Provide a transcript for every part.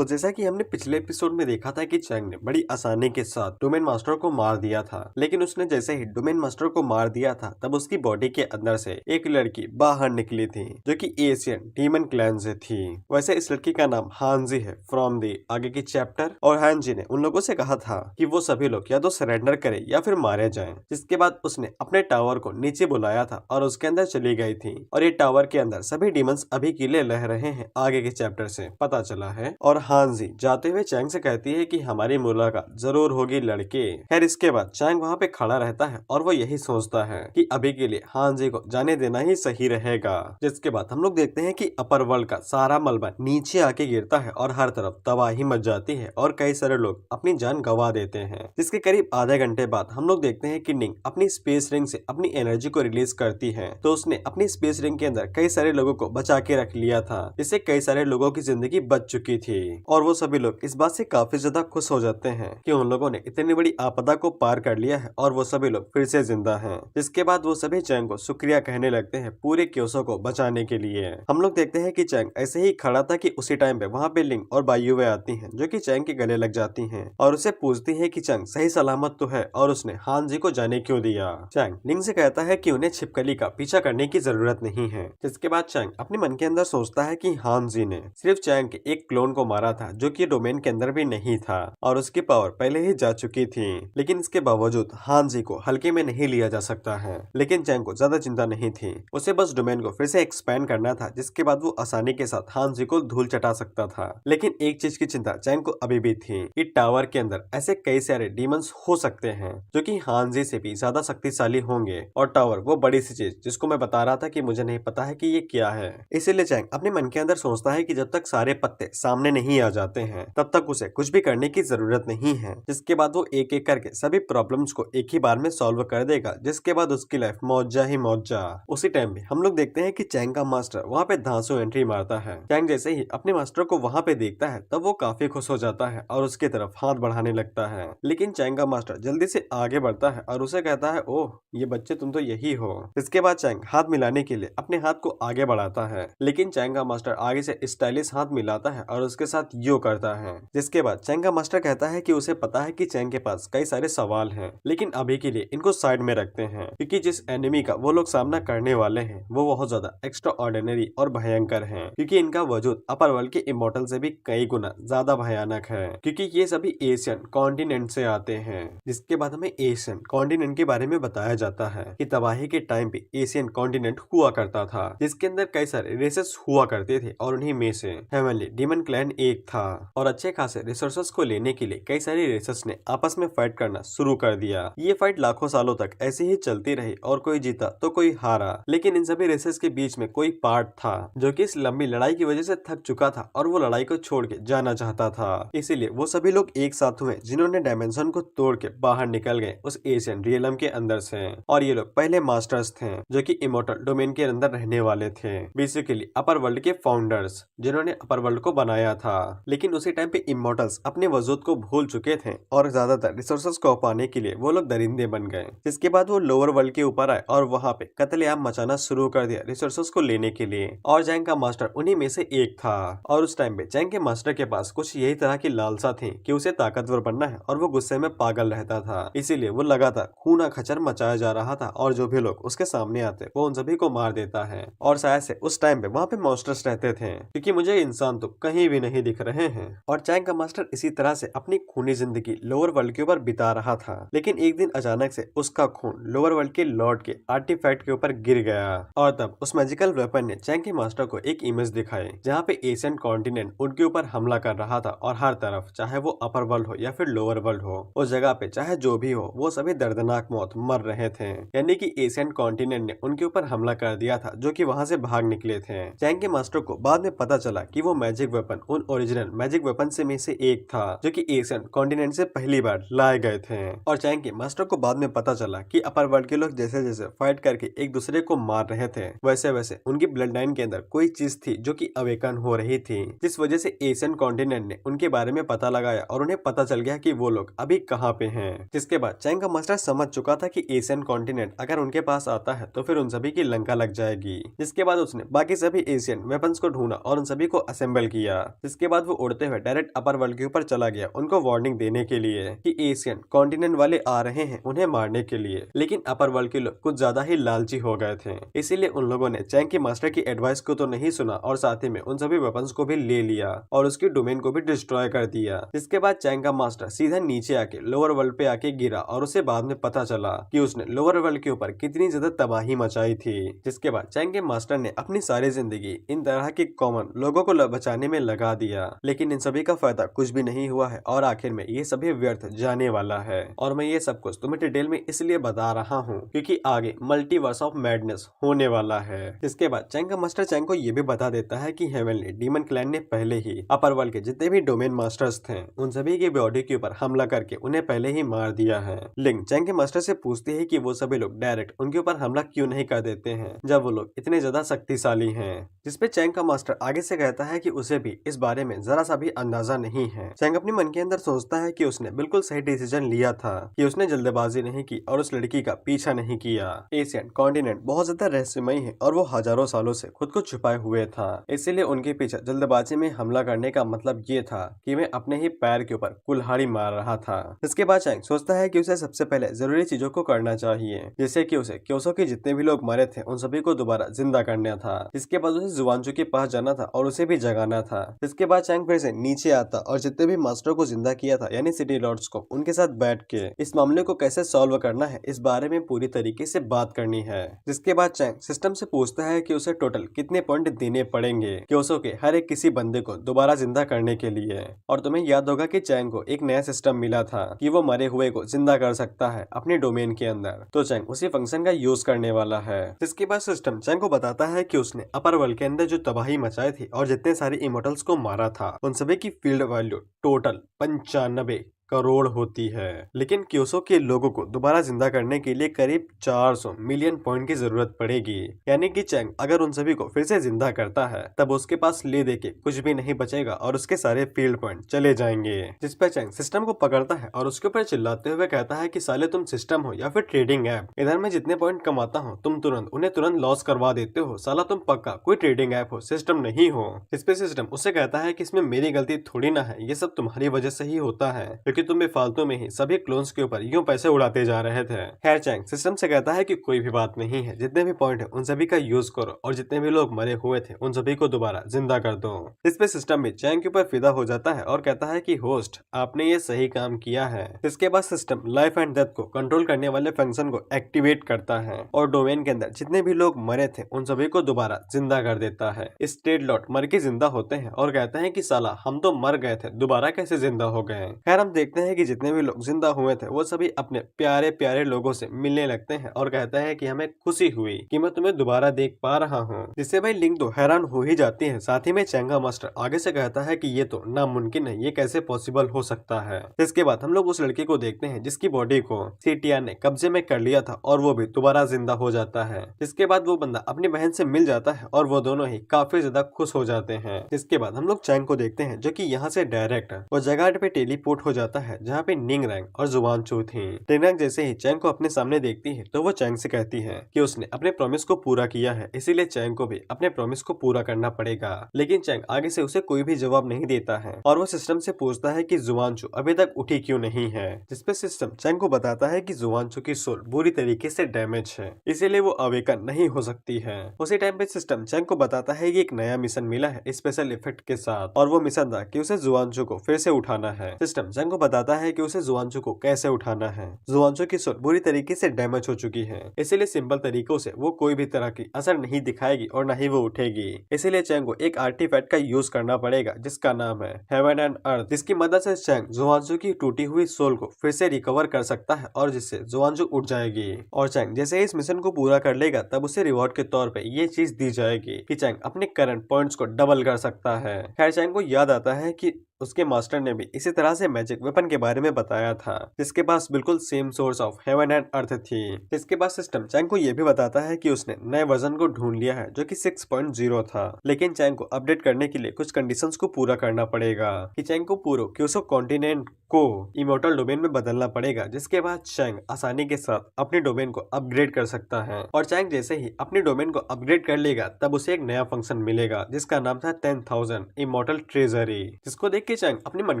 तो जैसा कि हमने पिछले एपिसोड में देखा था कि चैंग ने बड़ी आसानी के साथ डोमेन मास्टर को मार दिया था, लेकिन उसने जैसे ही डोमेन मास्टर को मार दिया था तब उसकी बॉडी के अंदर से एक लड़की बाहर निकली थी जो कि एशियन डीमन क्लैन से थी। वैसे इस लड़की का नाम हानजी है फ्रॉम दी आगे की चैप्टर। और हानजी ने उन लोगों से कहा था कि वो सभी लोग या तो सरेंडर करें या फिर मारे जाएं। जिसके बाद उसने अपने टावर को नीचे बुलाया था और उसके अंदर चली गई थी। और ये टावर के अंदर सभी डीमंस अभी किले रह रहे हैं, आगे के चैप्टर से पता चला है। और हानजी जाते हुए चैंग से कहती है कि हमारी मुलाकात जरूर होगी लड़के। खैर इसके बाद चैंग वहाँ पे खड़ा रहता है और वो यही सोचता है कि अभी के लिए हानजी को जाने देना ही सही रहेगा। जिसके बाद हम लोग देखते हैं कि अपर वर्ल्ड का सारा मलबा नीचे आके गिरता है और हर तरफ तबाही मच जाती है और कई सारे लोग अपनी जान गंवा देते हैं। जिसके करीब आधे घंटे बाद हम लोग देखते हैं कि निंग अपनी स्पेस रिंग से अपनी एनर्जी को रिलीज करती है। तो उसने अपनी स्पेस रिंग के अंदर कई सारे लोगों को बचा के रख लिया था, जिससे कई सारे लोगों की जिंदगी बच चुकी थी। और वो सभी लोग इस बात से काफी ज्यादा खुश हो जाते हैं कि उन लोगों ने इतनी बड़ी आपदा को पार कर लिया है और वो सभी लोग फिर से जिंदा हैं। जिसके बाद वो सभी चैंग को शुक्रिया कहने लगते हैं पूरे क्योसो को बचाने के लिए। हम लोग देखते हैं कि चैंग ऐसे ही खड़ा था कि उसी टाइम पे वहाँ पे लिंग और बायुवे आती हैं जो कि चैंग के गले लग जाती हैं और उसे पूछती है कि चैंग सही सलामत तो है और उसने हानजी को जाने क्यों दिया। चैंग लिंग से कहता है कि उन्हें छिपकली का पीछा करने की जरूरत नहीं है। जिसके बाद चैंग अपने मन के अंदर सोचता है कि हानजी ने सिर्फ चैंग के एक क्लोन को मारा था जो कि डोमेन के अंदर भी नहीं था और उसकी पावर पहले ही जा चुकी थी। लेकिन इसके बावजूद हानजी को हल्के में नहीं लिया जा सकता है। लेकिन चैंग को ज्यादा चिंता नहीं थी, उसे बस डोमेन को फिर से एक्सपैंड करना था, जिसके बाद वो आसानी के साथ हानजी को धूल चटा सकता था। लेकिन एक चीज की चिंता चैंग को अभी भी थी कि टावर के अंदर ऐसे कई सारे डीमंस हो सकते हैं जो कि हानजी से भी ज्यादा शक्तिशाली होंगे। और टावर वो बड़ी सी चीज जिसको मैं बता रहा था कि मुझे नहीं पता है कि ये क्या है। इसीलिए चैंग अपने मन के अंदर सोचता है कि जब तक सारे पत्ते सामने नहीं आ जाते हैं तब तक उसे कुछ भी करने की जरूरत नहीं है। जिसके बाद वो एक एक करके सभी प्रॉब्लम्स को एक ही बार में सॉल्व कर देगा, जिसके बाद उसकी लाइफ मौजा ही मौजा। उसी टाइम में हम लोग देखते हैं कि चैंग का मास्टर वहाँ पे धांसू एंट्री मारता है। चैंग जैसे ही अपने मास्टर को वहाँ पे देखता है तब वो काफी खुश हो जाता है और उसकी तरफ हाथ बढ़ाने लगता है। लेकिन चैंग का मास्टर जल्दी से आगे बढ़ता है और उसे कहता है ओह ये बच्चे तुम तो यही हो। इसके बाद चैंग हाथ मिलाने के लिए अपने हाथ को आगे बढ़ाता है, लेकिन चैंग का मास्टर आगे से स्टाइलिश हाथ मिलाता है और उसके साथ यो करता है। जिसके बाद चैंग का मास्टर कहता है कि उसे पता है कि चैंग के पास कई सारे सवाल हैं, लेकिन अभी के लिए इनको साइड में रखते हैं क्योंकि जिस एनिमी का वो लोग सामना करने वाले हैं वो बहुत ज्यादा एक्स्ट्रा ऑर्डिनरी और भयंकर है, क्योंकि इनका वजूद अपर वर्ल्ड के इमोर्टल से भी कई गुना ज्यादा भयानक है, क्योंकि ये सभी एशियन कॉन्टिनेंट से आते हैं। जिसके बाद हमें एशियन कॉन्टिनेंट के बारे में बताया जाता है कि तबाही के टाइम पे एशियन कॉन्टिनेंट हुआ करता था, जिसके अंदर कई सारे रेसेस हुआ करते थे और उन्हीं में से हेवनली डीमन क्लैन एक था। और अच्छे खासे रिसोर्सेस को लेने के लिए कई सारे रेसेस ने आपस में फाइट करना शुरू कर दिया। ये फाइट लाखों सालों तक ऐसे ही चलती रही और कोई जीता तो कोई हारा, लेकिन इन सभी रेसेस के बीच में कोई पार्ट था जो कि इस लंबी लड़ाई की वजह से थक चुका था और वो लड़ाई को छोड़ के जाना चाहता था। इसीलिए वो सभी लोग एक साथ हुए जिन्होंने डायमेंशन को तोड़ के बाहर निकल गए उस एशियन रियलम के अंदर से। और ये लोग पहले मास्टर्स थे जो कि इमोर्टल डोमेन के अंदर रहने वाले थे, बेसिकली अपर वर्ल्ड के फाउंडर्स जिन्होंने अपर वर्ल्ड को बनाया था। लेकिन उसी टाइम पे इमोर्टल्स अपने वजूद को भूल चुके थे और ज्यादातर रिसोर्सेस को पाने के लिए वो लोग दरिंदे बन गए। जिसके बाद वो लोअर वर्ल्ड के ऊपर आए और वहाँ पे कत्लेआम मचाना शुरू कर दिया रिसोर्सेस को लेने के लिए। और चैंग का मास्टर उन्हीं में से एक था। और उस टाइम पे चैंग के मास्टर के पास कुछ यही तरह की लालसा थी कि उसे ताकतवर बनना है और वो गुस्से में पागल रहता था। इसीलिए वो लगातार खूना खचर मचाया जा रहा था और जो भी लोग उसके सामने आते वो उन सभी को मार देता है। और शायद से उस टाइम पे वहाँ पे मॉन्स्टर्स रहते थे, क्योंकि मुझे इंसान तो कहीं भी नहीं दिख रहे हैं। और चैंग का मास्टर इसी तरह से अपनी खूनी जिंदगी लोअर वर्ल्ड के ऊपर बिता रहा था। लेकिन एक दिन अचानक से उसका खून लोअर वर्ल्ड के लॉर्ड के आर्टिफैक्ट के ऊपर गिर गया और तब उस मैजिकल वेपन ने चैंग के मास्टर को एक इमेज दिखाई जहाँ पे एशियन कॉन्टिनेंट उनके ऊपर हमला कर रहा था और हर तरफ चाहे वो अपर वर्ल्ड हो या फिर लोअर वर्ल्ड हो, उस जगह पे चाहे जो भी हो वो सभी दर्दनाक मौत मर रहे थे। यानी कि एशियन कॉन्टिनेंट ने उनके ऊपर हमला कर दिया था जो कि वहाँ से भाग निकले थे। चैंग के मास्टर को बाद में पता चला कि वो मैजिक वेपन उन ओरिजिनल मैजिक वेपन से में से एक था जो कि एशियन कॉन्टिनेंट से पहली बार लाए गए थे। और चैंग के मास्टर को बाद में पता चला कि अपर वर्ल्ड के लोग जैसे जैसे फाइट करके एक दूसरे को मार रहे थे वैसे वैसे उनकी ब्लड लाइन के अंदर कोई चीज थी जो कि अवेकन हो रही थी, जिस वजह से एशियन कॉन्टिनेंट ने उनके बारे में पता लगाया और उन्हें पता चल गया कि वो लोग अभी कहाँ पे हैं। जिसके बाद चैंग का मास्टर समझ चुका था कि एशियन कॉन्टिनेंट अगर उनके पास आता है तो फिर उन सभी की लंका लग जाएगी। जिसके बाद उसने बाकी सभी एशियन वेपन्स को ढूंढा और उन सभी को असेंबल किया। जिसके बाद वो उड़ते हुए डायरेक्ट अपर वर्ल्ड के ऊपर चला गया उनको वार्निंग देने के लिए कि एशियन कॉन्टिनेंट वाले आ रहे हैं उन्हें मारने के लिए। लेकिन अपर वर्ल्ड के लोग कुछ ज्यादा ही लालची हो गए थे, इसीलिए उन लोगों ने चैंग के मास्टर की एडवाइस को तो नहीं सुना और साथ ही में उन सभी वेपन्स को भी ले लिया और उसकी डोमेन को भी डिस्ट्रॉय कर दिया। जिसके बाद चैंग का मास्टर सीधा नीचे आके लोअर वर्ल्ड पे आके गिरा और उसे बाद में पता चला कि उसने लोअर वर्ल्ड के ऊपर कितनी ज्यादा तबाही मचाई थी। जिसके बाद चैंग के मास्टर ने अपनी सारी जिंदगी इन तरह के कॉमन लोगों को बचाने में लगा दिया, लेकिन इन सभी का फायदा कुछ भी नहीं हुआ है और आखिर में ये सभी व्यर्थ जाने वाला है। और मैं ये सब कुछ तुम्हें डिटेल में इसलिए बता रहा हूँ क्योंकि आगे मल्टीवर्स ऑफ मैडनेस होने वाला है। इसके बाद चैंग का मास्टर चैंग को ये भी बता देता है कि हेवनली डीमन क्लैन ने पहले ही अपर वर्ल्ड के जितने भी डोमेन मास्टर्स थे उन सभी की बॉडी के ऊपर हमला करके उन्हें पहले ही मार दिया है। लिंग चैंग के मास्टर से पूछती है कि वो सभी लोग डायरेक्ट उनके ऊपर हमला क्यों नहीं कर देते हैं जब वो लोग इतने ज्यादा शक्तिशाली हैं। जिसपे चैंग का मास्टर आगे से कहता है कि उसे भी इस बारे में जरा सा भी अंदाजा नहीं है। चैंग अपने मन के अंदर सोचता है कि उसने बिल्कुल सही डिसीजन लिया था कि उसने जल्दबाजी नहीं की और उस लड़की का पीछा नहीं किया। एशियन कॉन्टिनेंट बहुत ज्यादा रहस्यमय है और वो हजारों सालों से खुद को छुपाए हुए था, इसीलिए उनके पीछे जल्दबाजी में हमला करने का मतलब ये था कि मैं अपने ही पैर के ऊपर कुल्हाड़ी मार रहा था। इसके बाद चैंग सोचता है कि उसे सबसे पहले जरूरी चीजों को करना चाहिए, जैसे कि उसे क्योसो के जितने भी लोग मरे थे उन सभी को दोबारा जिंदा करना था। इसके बाद उसे जुआनचू के पास जाना था और उसे भी जगाना था। इसके बाद चैंग फिर से नीचे आता और जितने भी मास्टर को जिंदा किया था यानी सिटी लॉर्ड्स को, उनके साथ बैठ के इस मामले को कैसे सॉल्व करना है इस बारे में पूरी तरीके से बात करनी है। जिसके बाद चैंग सिस्टम से पूछता है कि उसे टोटल कितने पॉइंट देने पड़ेंगे क्योसो के हर एक किसी बंदे को दोबारा जिंदा करने के लिए। और तुम्हें याद होगा कि चैंग को एक नया सिस्टम मिला था कि वो मरे हुए को जिंदा कर सकता है अपने डोमेन के अंदर, तो चैंग उसी फंक्शन का यूज करने वाला है। जिसके बाद सिस्टम चैंग को बताता है कि उसने अपर वर्ल्ड के अंदर जो तबाही मचाई थी और जितने सारे इमोर्टल्स को मारा था उन सभी की फील्ड वैल्यू टोटल 95 करोड़ होती है। लेकिन क्योसो के लोगों को दोबारा जिंदा करने के लिए करीब 400 मिलियन पॉइंट की जरूरत पड़ेगी। यानी कि चैंग अगर उन सभी को फिर से जिंदा करता है तब उसके पास ले दे के कुछ भी नहीं बचेगा और उसके सारे फील्ड पॉइंट चले जाएंगे। जिस पर चैंग सिस्टम को पकड़ता है और उसके ऊपर चिल्लाते हुए कहता है कि साले तुम सिस्टम हो या फिर ट्रेडिंग ऐप, इधर मैं जितने पॉइंट कमाता हूँ तुम उन्हें तुरंत लॉस करवा देते हो। साला तुम पक्का कोई ट्रेडिंग ऐप हो, सिस्टम नहीं हो। इस पे सिस्टम उससे कहता है कि इसमें मेरी गलती थोड़ी ना है, ये सब तुम्हारी वजह से ही होता है क्योंकि तुम फालतू में ही सभी क्लोन्स के ऊपर यूं पैसे उड़ाते जा रहे थे। खैर चैंग सिस्टम से कहता है कि कोई भी बात नहीं है, जितने भी पॉइंट है उन सभी का यूज करो और जितने भी लोग मरे हुए थे उन सभी को दोबारा जिंदा कर दो। इस पे सिस्टम भी चैंग के ऊपर फिदा हो जाता है और कहता है कि होस्ट आपने ये सही काम किया है। इसके बाद सिस्टम लाइफ एंड डेथ को कंट्रोल करने वाले फंक्शन को एक्टिवेट करता है और डोमेन के अंदर जितने भी लोग मरे थे उन सभी को दोबारा जिंदा कर देता है। स्टेट लॉर्ड मर के जिंदा होते हैं और कहते हैं कि साला हम तो मर गए थे, दोबारा कैसे जिंदा हो गए। खैर हम देखते हैं कि जितने भी लोग जिंदा हुए थे वो सभी अपने प्यारे प्यारे लोगों से मिलने लगते हैं और कहते हैं कि हमें खुशी हुई कि मैं तुम्हें दोबारा देख पा रहा हूँ। जिससे भाई लिंग तो हैरान हो ही जाती है। साथ ही में चैंगा मास्टर आगे से कहता है कि ये तो नामुमकिन है, ये कैसे पॉसिबल हो सकता है। इसके बाद हम लोग उस लड़के को देखते हैं जिसकी बॉडी को सीटिया ने कब्जे में कर लिया था और वो भी दोबारा जिंदा हो जाता है। जिसके बाद वो बंदा अपनी बहन से मिल जाता है और वो दोनों ही काफी ज्यादा खुश हो जाते हैं। जिसके बाद हम लोग चैंग को देखते हैं जो कि यहाँ से डायरेक्ट वो जगह पे टेलीपोर्ट हो जाता है जहाँ पे निंग रैंग और जुआनचू थी। निंग रैंग जैसे ही चैंग को अपने सामने देखती है तो वो चैंग से कहती है कि उसने अपने प्रॉमिस को पूरा किया है, इसीलिए चैंग को भी अपने प्रॉमिस को पूरा करना पड़ेगा। लेकिन चैंग आगे से उसे कोई भी जवाब नहीं देता है और वो सिस्टम से पूछता है कि जुआनचू अभी तक उठी क्यों नहीं है। जिसपे सिस्टम चैंग को बताता है कि जुआनचू की सोल बुरी तरीके से डैमेज है, इसीलिए वो अवेकन नहीं हो सकती है। उसी टाइम पे सिस्टम चैंग को बताता है कि एक नया मिशन मिला है स्पेशल इफेक्ट के साथ और वो मिशन था कि उसे जुआनचू को फिर से उठाना है। सिस्टम चैंग को बताता है कि उसे जुआनचू को कैसे उठाना है। जुआनचू की सोल बुरी तरीके से डैमेज हो चुकी है, इसीलिए सिंपल तरीकों से वो कोई भी तरह की असर नहीं दिखाएगी और न ही वो उठेगी। इसीलिए चैंग को एक आर्टिफैक्ट का यूज करना पड़ेगा जिसका नाम है हेवन एंड अर्थ, जिसकी मदद से चैंग जुआनचू की टूटी हुई सोल को फिर से रिकवर कर सकता है और जिससे जुआनचू उठ जाएगी। और चैंग जैसे इस मिशन को पूरा कर लेगा तब उसे रिवॉर्ड के तौर पे ये चीज दी जाएगी कि चैंग अपने करंट पॉइंट्स को डबल कर सकता है। खैर चैंग को याद आता है कि उसके मास्टर ने भी इसी तरह से मैजिक वेपन के बारे में बताया था जिसके पास बिल्कुल same source of heaven and earth थी। इसके बाद सिस्टम चैंग को यह भी बताता है कि उसने नए वर्जन को ढूंढ लिया है जो कि 6.0 था, लेकिन चैंग को अपडेट करने के लिए कुछ कंडीशंस को पूरा करना पड़ेगा कि चैंग को पूरा क्योसो कॉन्टिनेंट को इमोर्टल डोमेन में बदलना पड़ेगा, जिसके बाद चैंग आसानी के साथ अपने डोमेन को अपग्रेड कर सकता है। और चैंग जैसे ही अपने डोमेन को अपग्रेड कर लेगा तब उसे एक नया फंक्शन मिलेगा जिसका नाम था 10,000 इमोर्टल ट्रेजरी, जिसको देख के चैंग अपने मन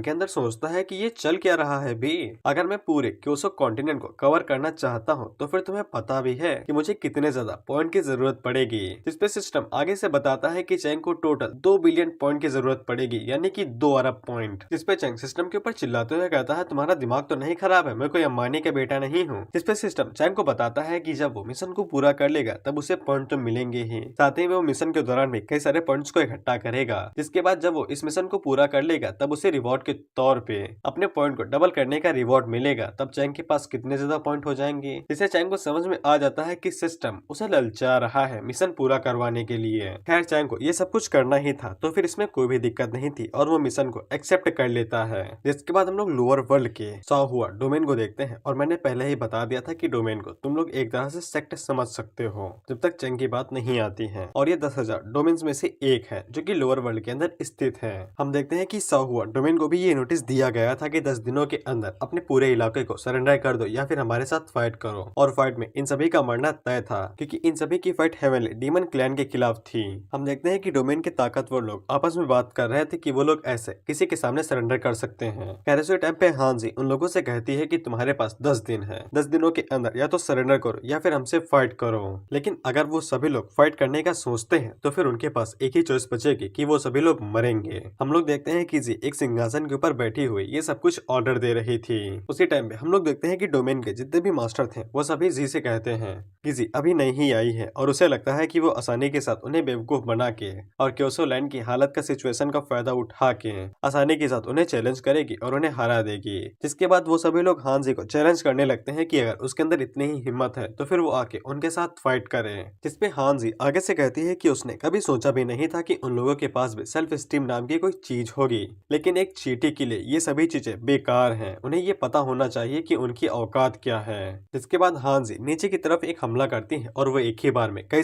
के अंदर सोचता है कि ये चल क्या रहा है भी। अगर मैं पूरे क्योसो कॉन्टिनेंट को कवर करना चाहता हूँ तो फिर तुम्हें पता भी है कि मुझे कितने ज्यादा पॉइंट की जरूरत पड़ेगी। जिसपे सिस्टम आगे से बताता है कि चैंग को टोटल 2 बिलियन पॉइंट की जरूरत पड़ेगी, यानी कि 2 अरब पॉइंट। जिसपे चैंग सिस्टम के ऊपर चिल्लाते हुए कहता है तुम्हारा दिमाग तो नहीं खराब है, मैं कोई अंबानी का बेटा नहीं हूँ। जिसपे सिस्टम चैंग को बताता है कि जब वो मिशन को पूरा कर लेगा तब उसे पॉइंट तो मिलेंगे ही, साथ ही वो मिशन के दौरान भी कई सारे पॉइंट्स को इकट्ठा करेगा। जिसके बाद जब वो इस मिशन को पूरा कर लेगा तब उसे रिवॉर्ड के तौर पे अपने पॉइंट को डबल करने का रिवॉर्ड मिलेगा। तब चैंग के पास कितने ज्यादा पॉइंट हो जाएंगे, जिससे चैंग को समझ में आ जाता है कि सिस्टम उसे ललचा रहा है मिशन पूरा करवाने के लिए। खैर चैंग को ये सब कुछ करना ही था तो फिर इसमें कोई भी दिक्कत नहीं थी और वो मिशन को एक्सेप्ट कर लेता है। जिसके बाद हम लोग लोअर वर्ल्ड के साहुआ डोमेन को देखते हैं और मैंने पहले ही बता दिया था कि डोमेन को तुम लोग एक तरह से सेक्ट समझ सकते हो जब तक चैंग की बात नहीं आती है। और ये 10,000 डोमेन्स में से एक है जो कि लोअर वर्ल्ड के अंदर स्थित है। हम देखते हैं कि साहुआ डोमेन को भी ये नोटिस दिया गया था कि 10 दिनों के अंदर अपने पूरे इलाके को सरेंडर कर दो या फिर हमारे साथ फाइट करो। और फाइट में इन सभी का मरना तय था क्योंकि इन सभी की फाइट हेवनली डीमन क्लैन के खिलाफ थी। हम देखते हैं कि डोमेन के ताकतवर लोग आपस में बात कर रहे थे कि वो लोग ऐसे किसी के सामने सरेंडर कर सकते हैं। कैरेसो टाइम पे हांजी उन लोगों से कहती है कि तुम्हारे पास 10 दिन है, 10 दिनों के अंदर या तो सरेंडर करो या फिर हमसे फाइट करो। लेकिन अगर वो सभी लोग फाइट करने का सोचते हैं तो फिर उनके पास एक ही चॉइस बचेगी कि वो सभी लोग मरेंगे। हम लोग देखते हैं कि जी एक सिंहासन के ऊपर बैठी हुई ये सब कुछ ऑर्डर दे रही थी। उसी टाइम पे हम लोग देखते हैं कि डोमेन के जितने भी मास्टर थे वो सभी जी से कहते हैं कि जी अभी नहीं आई है और उसे लगता है कि वो आसानी के साथ उन्हें बेवकूफ बना के और क्योसो लैंड की हालत का सिचुएशन का फायदा उठा के आसानी के साथ उन्हें चैलेंज करेगी और उन्हें हरा देगी। जिसके बाद वो सभी लोग हांजी को चैलेंज करने लगते हैं कि अगर उसके अंदर इतनी ही हिम्मत है तो फिर वो आके उनके साथ फाइट करे। जिसपे हांजी आगे से कहती है कि उसने कभी सोचा भी नहीं था कि उन लोगों के पास भी सेल्फ स्टीम नाम की कोई चीज होगी, लेकिन एक चीटी के लिए ये सभी चीजें बेकार हैं। उन्हें ये पता होना चाहिए कि उनकी औकात क्या है। जिसके बाद हांजी नीचे की तरफ एक हमला करती है और वो एक ही बार में कई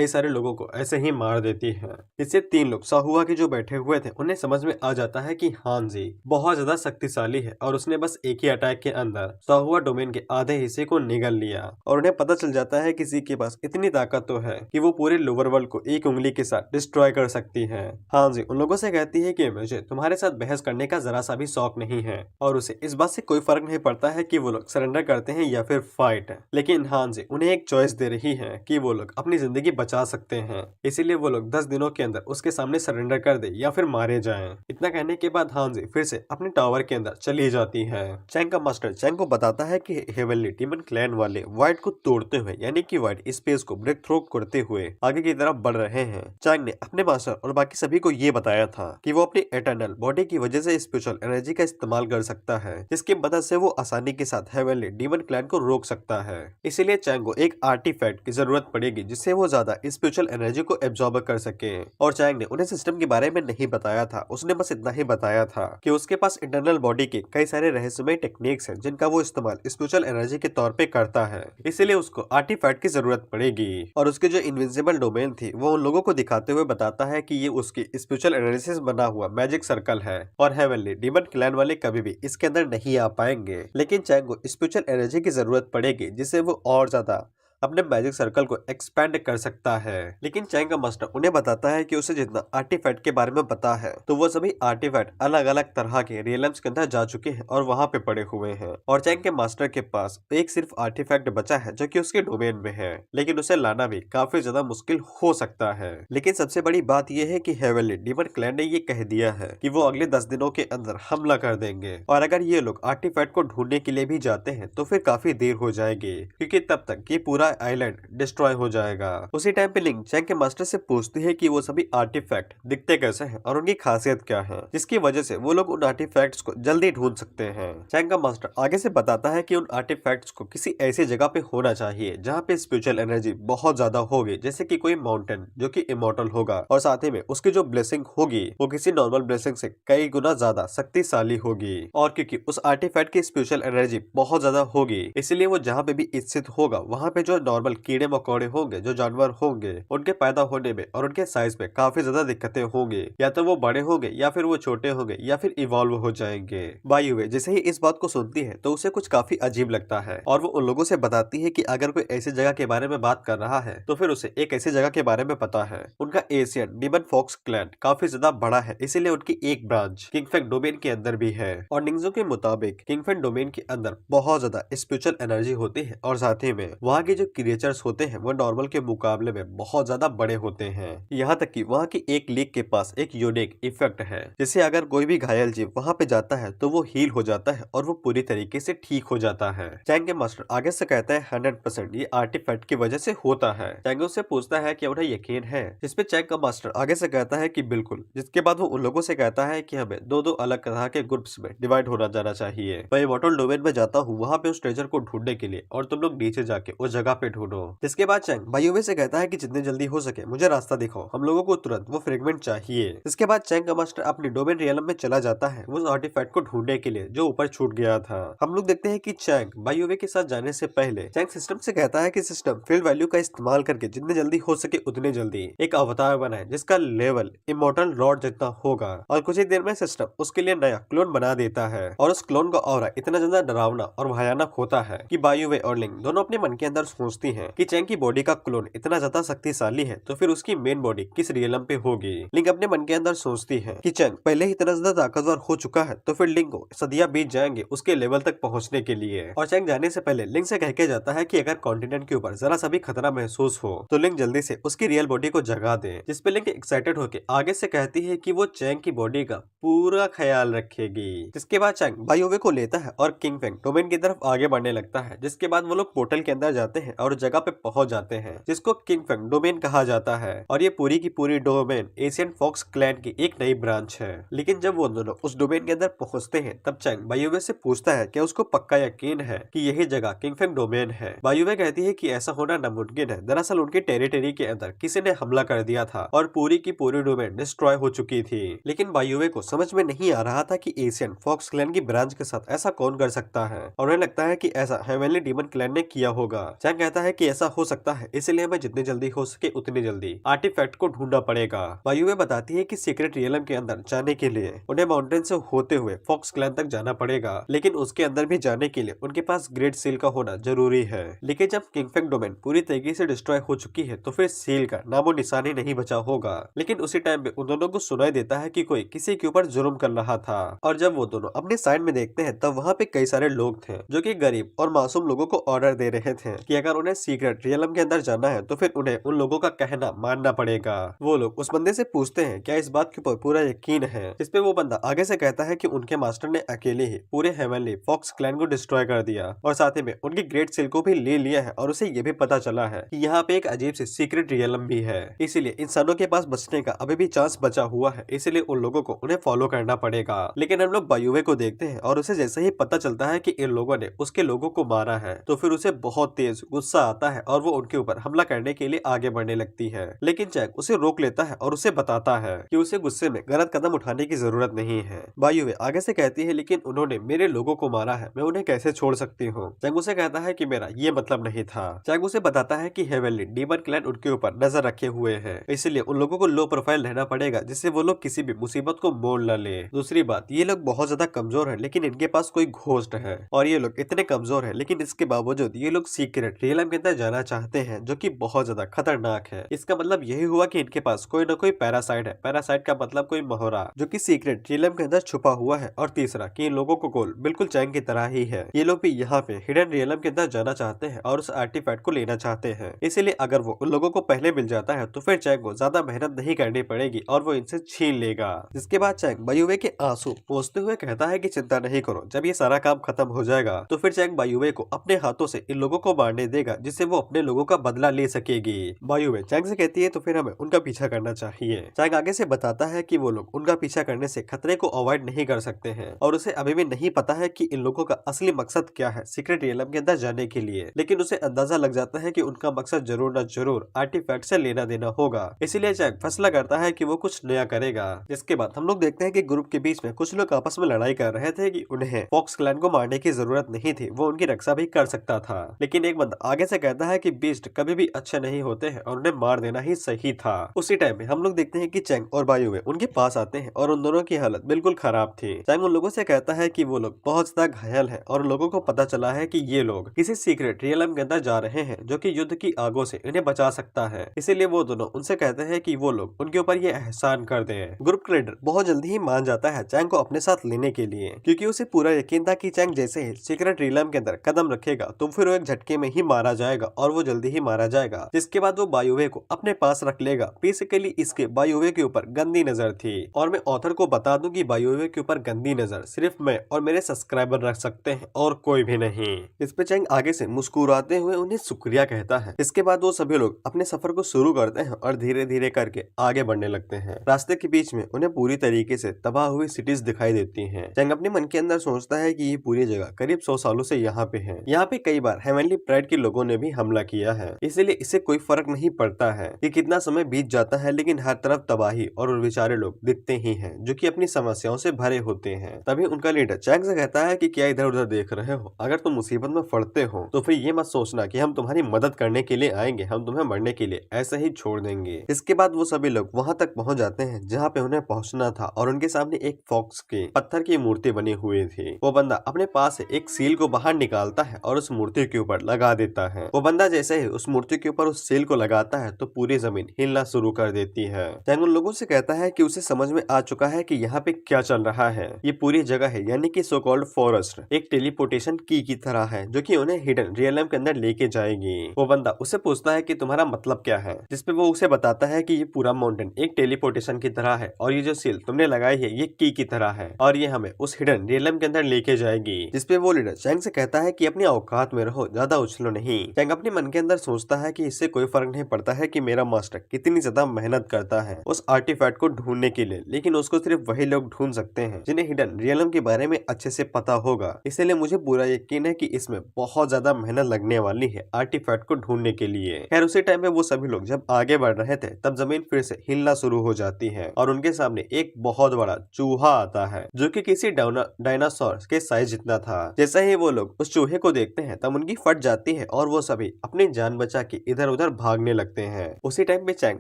सारे लोगों को ऐसे ही मार देती है। इससे 3 लोग साहुआ के जो बैठे हुए थे उन्हें समझ में आ जाता है कि हांजी बहुत ज्यादा शक्तिशाली है और उसने बस एक ही अटैक के अंदर साहुआ डोमेन के आधे हिस्से को निगल लिया। और उन्हें पता चल जाता है किसी के पास इतनी ताकत तो है कि वो पूरे लोअर वर्ल्ड को एक उंगली के साथ डिस्ट्रॉय कर सकती है। हांजी उन लोगों से कहती है कि मुझे तुम्हारे साथ बहस करने का जरा सा भी शौक नहीं है और उसे इस बात से कोई फर्क नहीं पड़ता है कि वो लोग सरेंडर करते हैं या फिर फाइट। लेकिन हांजी उन्हें एक चॉइस दे रही है कि वो लोग अपनी जिंदगी बचा सकते हैं, इसीलिए वो लोग 10 दिनों के अंदर उसके सामने सरेंडर कर दे या फिर मारे जाएं। इतना कहने के बाद हांजी फिर से अपने टावर के अंदर चली जाती है। चैंग का मास्टर चैंग को बताता है कि हेवनली डीमन क्लैन वाले वाइट को तोड़ते हुए यानी कि वाइट स्पेस को ब्रेक थ्रू करते हुए आगे की तरफ बढ़ रहे हैं। चैंग ने अपने मास्टर और बाकी सभी को ये बताया था कि वो अपनी एटर्नल बॉडी की वजह से स्पिरिचुअल एनर्जी का इस्तेमाल कर सकता है, जिसकी मदद से वो आसानी के साथ हेवनली डीमन क्लैन को रोक सकता है। इसीलिए चैंग को एक आर्टिफैक्ट की जरूरत पड़ेगी जिससे वो ज्यादा स्पिरिचुअल एनर्जी को एब्जॉर्ब कर सके। और चैंग ने उन्हें सिस्टम के बारे में नहीं बताया था, उसने बस इतना ही बताया था कि उसके पास इंटरनल बॉडी के कई सारे रहस्यमय टेक्निक्स हैं जिनका वो इस्तेमाल स्पिरिचुअल एनर्जी के तौर पे करता है, इसीलिए उसको आर्टिफैक्ट की जरूरत पड़ेगी। और उसके जो इनविजिबल डोमेन थी वो उन लोगों को दिखाते हुए बताता है कि ये उसकी स्पिरिचुअल एनर्जी से बना हुआ मैजिक सर्कल है और हेवनली डीमन क्लैन वाले कभी भी इसके अंदर नहीं आ पाएंगे। लेकिन चैंग को स्पिरिचुअल एनर्जी की जरूरत पड़ेगी जिससे वो और ज्यादा अपने मैजिक सर्कल को एक्सपेंड कर सकता है। लेकिन चैंग का मास्टर उन्हें बताता है कि उसे जितना आर्टिफैक्ट के बारे में पता है तो वो सभी आर्टिफैक्ट अलग अलग तरह के रियल्म्स के अंदर जा चुके हैं और वहां पे पड़े हुए हैं। और चैंग के मास्टर के पास एक सिर्फ आर्टिफैक्ट बचा है जो कि उसके डोमेन में है, लेकिन उसे लाना भी काफी ज्यादा मुश्किल हो सकता है। लेकिन सबसे बड़ी बात यह है कि हेवनली डीमन क्लैन ने ये कह दिया है कि वो अगले 10 दिनों के अंदर हमला कर देंगे और अगर ये लोग आर्टिफैक्ट को ढूंढने के लिए भी जाते हैं तो फिर काफी देर हो जाएगी क्योंकि तब तक ये पूरा आइलैंड डिस्ट्रॉय हो जाएगा। उसी टाइम पे लिंग चैंग के मास्टर से पूछती है कि वो सभी आर्टिफैक्ट दिखते कैसे हैं और उनकी खासियत क्या है जिसकी वजह से वो लोग उन आर्टिफैक्ट्स को जल्दी ढूंढ सकते हैं। चैंग का मास्टर आगे से बताता है कि उन आर्टिफैक्ट्स को किसी ऐसी जगह पे होना चाहिए जहाँ पे स्पिरिचुअल एनर्जी बहुत ज्यादा होगी, जैसे कि कोई माउंटेन जो कि इमॉर्टल होगा और साथ ही में उसकी जो ब्लेसिंग होगी वो किसी नॉर्मल ब्लेसिंग से कई गुना ज्यादा शक्तिशाली होगी। और क्योंकि उस आर्टिफैक्ट की स्पिरिचुअल एनर्जी बहुत ज्यादा होगी इसलिए वो जहाँ पे भी स्थित होगा वहाँ पे जो नॉर्मल कीड़े मकोड़े होंगे, जो जानवर होंगे, उनके पैदा होने में और उनके साइज में काफी ज्यादा दिक्कतें होंगी। या तो वो बड़े होंगे या फिर वो छोटे होंगे या फिर इवॉल्व हो जाएंगे। बायुवे जैसे ही इस बात को सुनती है तो उसे कुछ काफी अजीब लगता है और वो उन लोगों से बताती है कि अगर कोई ऐसी जगह के बारे में बात कर रहा है तो फिर उसे एक ऐसी जगह के बारे में पता है। उनका एशियन डिमन फॉक्स क्लैन काफी ज्यादा बड़ा है, इसीलिए उनकी एक ब्रांच किंगफेंग डोमेन के अंदर भी है। और निंगजो के मुताबिक किंगफेंग डोमेन के अंदर बहुत ज्यादा स्पिरिचुअल एनर्जी होती है और साथ ही में वहाँ के जो क्रिएचर्स होते हैं वो नॉर्मल के मुकाबले में बहुत ज्यादा बड़े होते हैं। यहाँ तक कि वहाँ की एक लीग के पास एक यूनिक इफेक्ट है, जिससे अगर कोई भी घायल जीव वहाँ पे जाता है तो वो हील हो जाता है और वो पूरी तरीके से ठीक हो जाता है। चैंग के मास्टर आगे से कहता है 100% ये आर्टिफैक्ट की वजह से होता है। चैंग उससे पूछता है कि उन्हें यकीन है, जिसपे चैंग का मास्टर आगे से कहता है कि बिल्कुल। जिसके बाद वो उन लोगों से कहता है कि हमें दो दो अलग तरह के ग्रुप्स में डिवाइड होना जाना चाहिए। मैं इमॉर्टल डोमेन में जाता हूँ वहाँ पे उस ट्रेजर को ढूंढने के लिए और तुम लोग नीचे जाके उस जगह पे ढूंढो। जिसके बाद चैंग बायुवे से कहता है कि जितनी जल्दी हो सके मुझे रास्ता दिखाओ, हम लोगों को तुरंत वो फ्रेगमेंट चाहिए। इसके बाद चैंग का मास्टर अपनी डोमेन रियलम में चला जाता है उस आर्टिफैक्ट को ढूंढने के लिए जो ऊपर छूट गया था। हम लोग देखते हैं कि चैंग बायुवे के साथ जाने से पहले चैंग सिस्टम से कहता है कि सिस्टम फील्ड वैल्यू का इस्तेमाल करके जितनी जल्दी हो सके उतनी जल्दी एक अवतार बनाए जिसका लेवल इमॉर्टल रॉड जितना होगा। और कुछ ही देर में सिस्टम उसके लिए नया क्लोन बना देता है और उस क्लोन का ऑरा इतना ज्यादा डरावना और भयानक होता है कि बायुवे और लिंग दोनों अपने मन के अंदर सोचती हैं कि चैंग की बॉडी का क्लोन इतना ज्यादा शक्तिशाली है तो फिर उसकी मेन बॉडी किस रियलम पे होगी। लिंग अपने मन के अंदर सोचती है कि चैंग पहले ही इतना ज्यादा ताकतवर हो चुका है तो फिर लिंग को सदियां बीत जाएंगे उसके लेवल तक पहुंचने के लिए। और चैंग जाने से पहले लिंग से कह के जाता है कि अगर कॉन्टिनेंट के ऊपर जरा सा भी खतरा महसूस हो तो लिंग जल्दी से उसकी रियल बॉडी को जगा दे। जिसपे लिंग एक्साइटेड होकर आगे से कहती है कि वो चैंग की बॉडी का पूरा ख्याल रखेगी। जिसके बाद चैंग बायुवे को लेता है और किंगफेंग डोमेन की तरफ आगे बढ़ने लगता है। जिसके बाद वो लोग पोर्टल के अंदर जाते हैं और जगह पे पहुंच जाते हैं जिसको किंगफेंग डोमेन कहा जाता है। और ये पूरी की पूरी डोमेन एशियन फॉक्स क्लैन की एक नई ब्रांच है। लेकिन जब वो दोनों उस डोमेन के अंदर पहुंचते हैं तब चैंग बायुवे से पूछता है कि उसको पक्का यकीन है कि यही जगह किंगफेंग डोमेन है। बायुवे कहती है कि ऐसा होना नामुमकिन है, दरअसल उनकी टेरिटरी के अंदर किसी ने हमला कर दिया था और पूरी की पूरी डोमेन डिस्ट्रॉय हो चुकी थी। लेकिन बायुवे को समझ में नहीं आ रहा था कि एशियन फॉक्स क्लैन की ब्रांच के साथ ऐसा कौन कर सकता है और उन्हें लगता है कि ऐसा हेवनली डीमन क्लैन ने किया होगा। चैंग कहता है कि ऐसा हो सकता है, इसलिए हमें जितनी जल्दी हो सके उतनी जल्दी आर्टिफैक्ट को ढूंढना पड़ेगा। बायुवे बताती है कि सीक्रेट रियलम के अंदर जाने के लिए उन्हें माउंटेन से होते हुए फॉक्स क्लैन तक जाना पड़ेगा, लेकिन उसके अंदर भी जाने के लिए उनके पास ग्रेट सील का होना जरूरी है। लेकिन जब किंगफेंग डोमेन पूरी तरीके से डिस्ट्रॉय हो चुकी है तो फिर सील का नामो निशानी नहीं बचा होगा। लेकिन उसी टाइम पे उन दोनों को सुनाई देता है कि कोई किसी के ऊपर जुर्म कर रहा था। और जब वो दोनों अपने साइड में देखते हैं तब वहाँ पे कई सारे लोग थे जो कि गरीब और मासूम लोगों को ऑर्डर दे रहे थे कि अगर उन्हें सीक्रेट रियलम के अंदर जाना है तो फिर उन्हें उन लोगों का कहना मानना पड़ेगा। वो लोग उस बंदे से पूछते हैं क्या इस बात के ऊपर पूरा यकीन है। इस पे वो बंदा आगे से कहता है कि उनके मास्टर ने अकेले ही पूरे हेवनली फॉक्स क्लैन को डिस्ट्रॉय कर दिया और साथ ही में उनकी ग्रेट सील को भी ले लिया है और उसे ये भी पता चला है कि यहाँ पे एक अजीब सी सीक्रेट रियलम भी है, इसीलिए इंसानों के पास बचने का अभी भी चांस बचा हुआ है, इसलिए उन लोगों को उन्हें फॉलो करना पड़ेगा। लेकिन हम लोग बायुवे को देखते हैं और उसे जैसे ही पता चलता है कि इन लोगों ने उसके लोगों को मारा है तो फिर उसे बहुत तेज गुस्सा आता है और वो उनके ऊपर हमला करने के लिए आगे बढ़ने लगती है। लेकिन चैंग उसे रोक लेता है और उसे बताता है कि उसे गुस्से में गलत कदम उठाने की जरूरत नहीं है। बायुवे आगे से कहती है लेकिन उन्होंने मेरे लोगों को मारा है, मैं उन्हें कैसे छोड़ सकती हूँ। चैंग उसे कहता है कि मेरा ये मतलब नहीं था। चैंग उसे बताता है कि हेवनली डीमन क्लैन उनके ऊपर नजर रखे हुए हैं, इसलिए उन लोगों को लो प्रोफाइल रहना पड़ेगा जिससे वो लोग किसी भी मुसीबत को मोल न ले। दूसरी बात, ये लोग बहुत ज्यादा कमजोर है लेकिन इनके पास कोई घोस्ट है और ये लोग इतने कमजोर है लेकिन इसके बावजूद ये लोग सीक्रेट रियलम के अंदर जाना चाहते हैं जो कि बहुत ज्यादा खतरनाक है। इसका मतलब यही हुआ कि इनके पास कोई न कोई पैरासाइट है। पैरासाइट का मतलब कोई मोहरा जो कि सीक्रेट रियलम के अंदर छुपा हुआ है। और तीसरा कि इन लोगों को गोल बिल्कुल चैंग की तरह ही है, ये लोग भी यहाँ पे हिडन रियलम के अंदर जाना चाहते हैं और उस आर्टिफैक्ट को लेना चाहते हैं। इसीलिए अगर वो उन लोगों को पहले मिल जाता है तो फिर चैंग को ज्यादा मेहनत नहीं करनी पड़ेगी और वो इनसे छीन लेगा। जिसके बाद चैंग बायुवे के आंसू पोंछते हुए कहता है कि चिंता नहीं करो, जब ये सारा काम खत्म हो जाएगा तो फिर चैंग बायुवे को अपने हाथों से इन लोगों को मारने देगा जिससे वो अपने लोगों का बदला ले सकेगी। बायुवे चैंग से कहती है तो फिर हमें उनका पीछा करना चाहिए। चैंग आगे से बताता है कि वो लोग उनका पीछा करने से खतरे को अवॉइड नहीं कर सकते हैं और उसे अभी भी नहीं पता है कि इन लोगों का असली मकसद क्या है सीक्रेट रियलम के अंदर जाने के लिए। लेकिन उसे अंदाजा लग जाता है कि उनका मकसद जरूर न जरूर आर्टिफैक्ट से लेना देना होगा, इसीलिए चैंग फैसला करता है कि वो कुछ नया करेगा। जिसके बाद हम लोग देखते हैं कि ग्रुप के बीच में कुछ लोग आपस में लड़ाई कर रहे थे कि उन्हें फॉक्स क्लैन को मारने की जरूरत नहीं थी, वो उनकी रक्षा भी कर सकता था। लेकिन एक बंदा आगे से कहता है कि बीस्ट कभी भी अच्छे नहीं होते हैं और उन्हें मार देना ही सही था। उसी टाइम में हम लोग देखते हैं कि चैंग और बायुवे उनके पास आते हैं और उन दोनों की हालत बिल्कुल खराब थी। चैंग उन लोगों से कहता है कि वो लोग बहुत ज्यादा घायल हैं और लोगों को पता चला है कि ये लोग किसी सीक्रेट रियलम के अंदर जा रहे हैं जो कि युद्ध की आगों से इन्हें बचा सकता है। इसीलिए वो दोनों उनसे कहते हैं कि वो लोग उनके ऊपर ये एहसान कर दें। ग्रुप का लीडर बहुत जल्दी ही मान जाता है चैंग को अपने साथ लेने के लिए, क्योंकि उसे पूरा यकीन था कि चैंग जैसे ही सीक्रेट रियलम के अंदर कदम रखेगा तो फिर वो एक झटके में ही मारा जाएगा और वो जल्दी ही मारा जाएगा। जिसके बाद वो बायुवे को अपने पास रख लेगा। बेसिकली इसके बायुवे के ऊपर गंदी नजर थी और मैं ऑथर को बता दूं कि बायुवे के ऊपर गंदी नजर सिर्फ मैं और मेरे सब्सक्राइबर रख सकते हैं और कोई भी नहीं। इस पे चैंग आगे से मुस्कुराते हुए उन्हें शुक्रिया कहता है। इसके बाद वो सभी लोग अपने सफर को शुरू करते हैं और धीरे धीरे करके आगे बढ़ने लगते हैं। रास्ते के बीच में उन्हें पूरी तरीके से तबाह हुई सिटीज दिखाई देती हैं। चैंग अपने मन के अंदर सोचता है कि ये पूरी जगह करीब 100 सालों से यहाँ पे है। यहाँ पे कई बार हेवनली प्राइड के लोगों ने भी हमला किया है, इसलिए इसे कोई फर्क नहीं पड़ता है कि कितना समय बीत जाता है, लेकिन हर तरफ तबाही और बेचारे लोग दिखते ही हैं जो कि अपनी समस्याओं से भरे होते हैं। तभी उनका लीडर चैंग से कहता है कि क्या इधर उधर देख रहे हो? अगर तुम मुसीबत में पड़ते हो तो फिर ये मत सोचना कि हम तुम्हारी मदद करने के लिए आएंगे, हम तुम्हें मरने के लिए ऐसे ही छोड़ देंगे। इसके बाद वो सभी लोग वहां तक पहुंच जाते हैं जहाँ पे उन्हें पहुंचना था और उनके सामने एक फॉक्स की पत्थर की मूर्ति बनी हुई थी। वो बंदा अपने पास से एक सील को बाहर निकालता है और उस मूर्ति के ऊपर लगा देता है। वो बंदा जैसे ही उस मूर्ति के ऊपर उस सील को लगाता है तो पूरी जमीन हिलना शुरू कर देती है। चैंग उन लोगों से कहता है कि उसे समझ में आ चुका है कि यहाँ पे क्या चल रहा है। ये पूरी जगह है यानी कि सो कॉल्ड फॉरेस्ट एक टेलीपोर्टेशन की तरह है जो कि उन्हें हिडन रियलम के अंदर लेके जाएगी। वो बंदा उसे पूछता है कि तुम्हारा मतलब क्या है, जिसपे वो उसे बताता है कि ये पूरा माउंटेन एक टेलीपोर्टेशन की तरह है और ये जो सील तुमने लगाई है ये की तरह है और ये हमें उस हिडन रियलम के अंदर लेके जाएगी। जिसपे वो लीडर चैंग से कहता है कि अपनी औकात में रहो, ज्यादा उछलो नहीं। चैंग अपने मन के अंदर सोचता है कि इससे कोई फर्क नहीं पड़ता है कि मेरा मास्टर कितनी ज्यादा मेहनत करता है उस आर्टिफैक्ट को ढूंढने के लिए, लेकिन उसको सिर्फ वही लोग ढूंढ सकते हैं जिन्हें हिडन रियलम के बारे में अच्छे से पता होगा। इसलिए मुझे पूरा यकीन है कि इसमें बहुत ज्यादा मेहनत लगने वाली है आर्टिफैक्ट को ढूंढने के लिए। खैर उसी टाइम पे वो सभी लोग जब आगे बढ़ रहे थे तब जमीन फिर से हिलना शुरू हो जाती है और उनके सामने एक बहुत बड़ा चूहा आता है जो कि किसी डायनासोर के साइज जितना था। जैसे ही वो लोग उस चूहे को देखते हैं तब उनकी फट जाती है और वो सभी अपनी जान बचा के इधर उधर भागने लगते हैं। उसी टाइम पे चैंग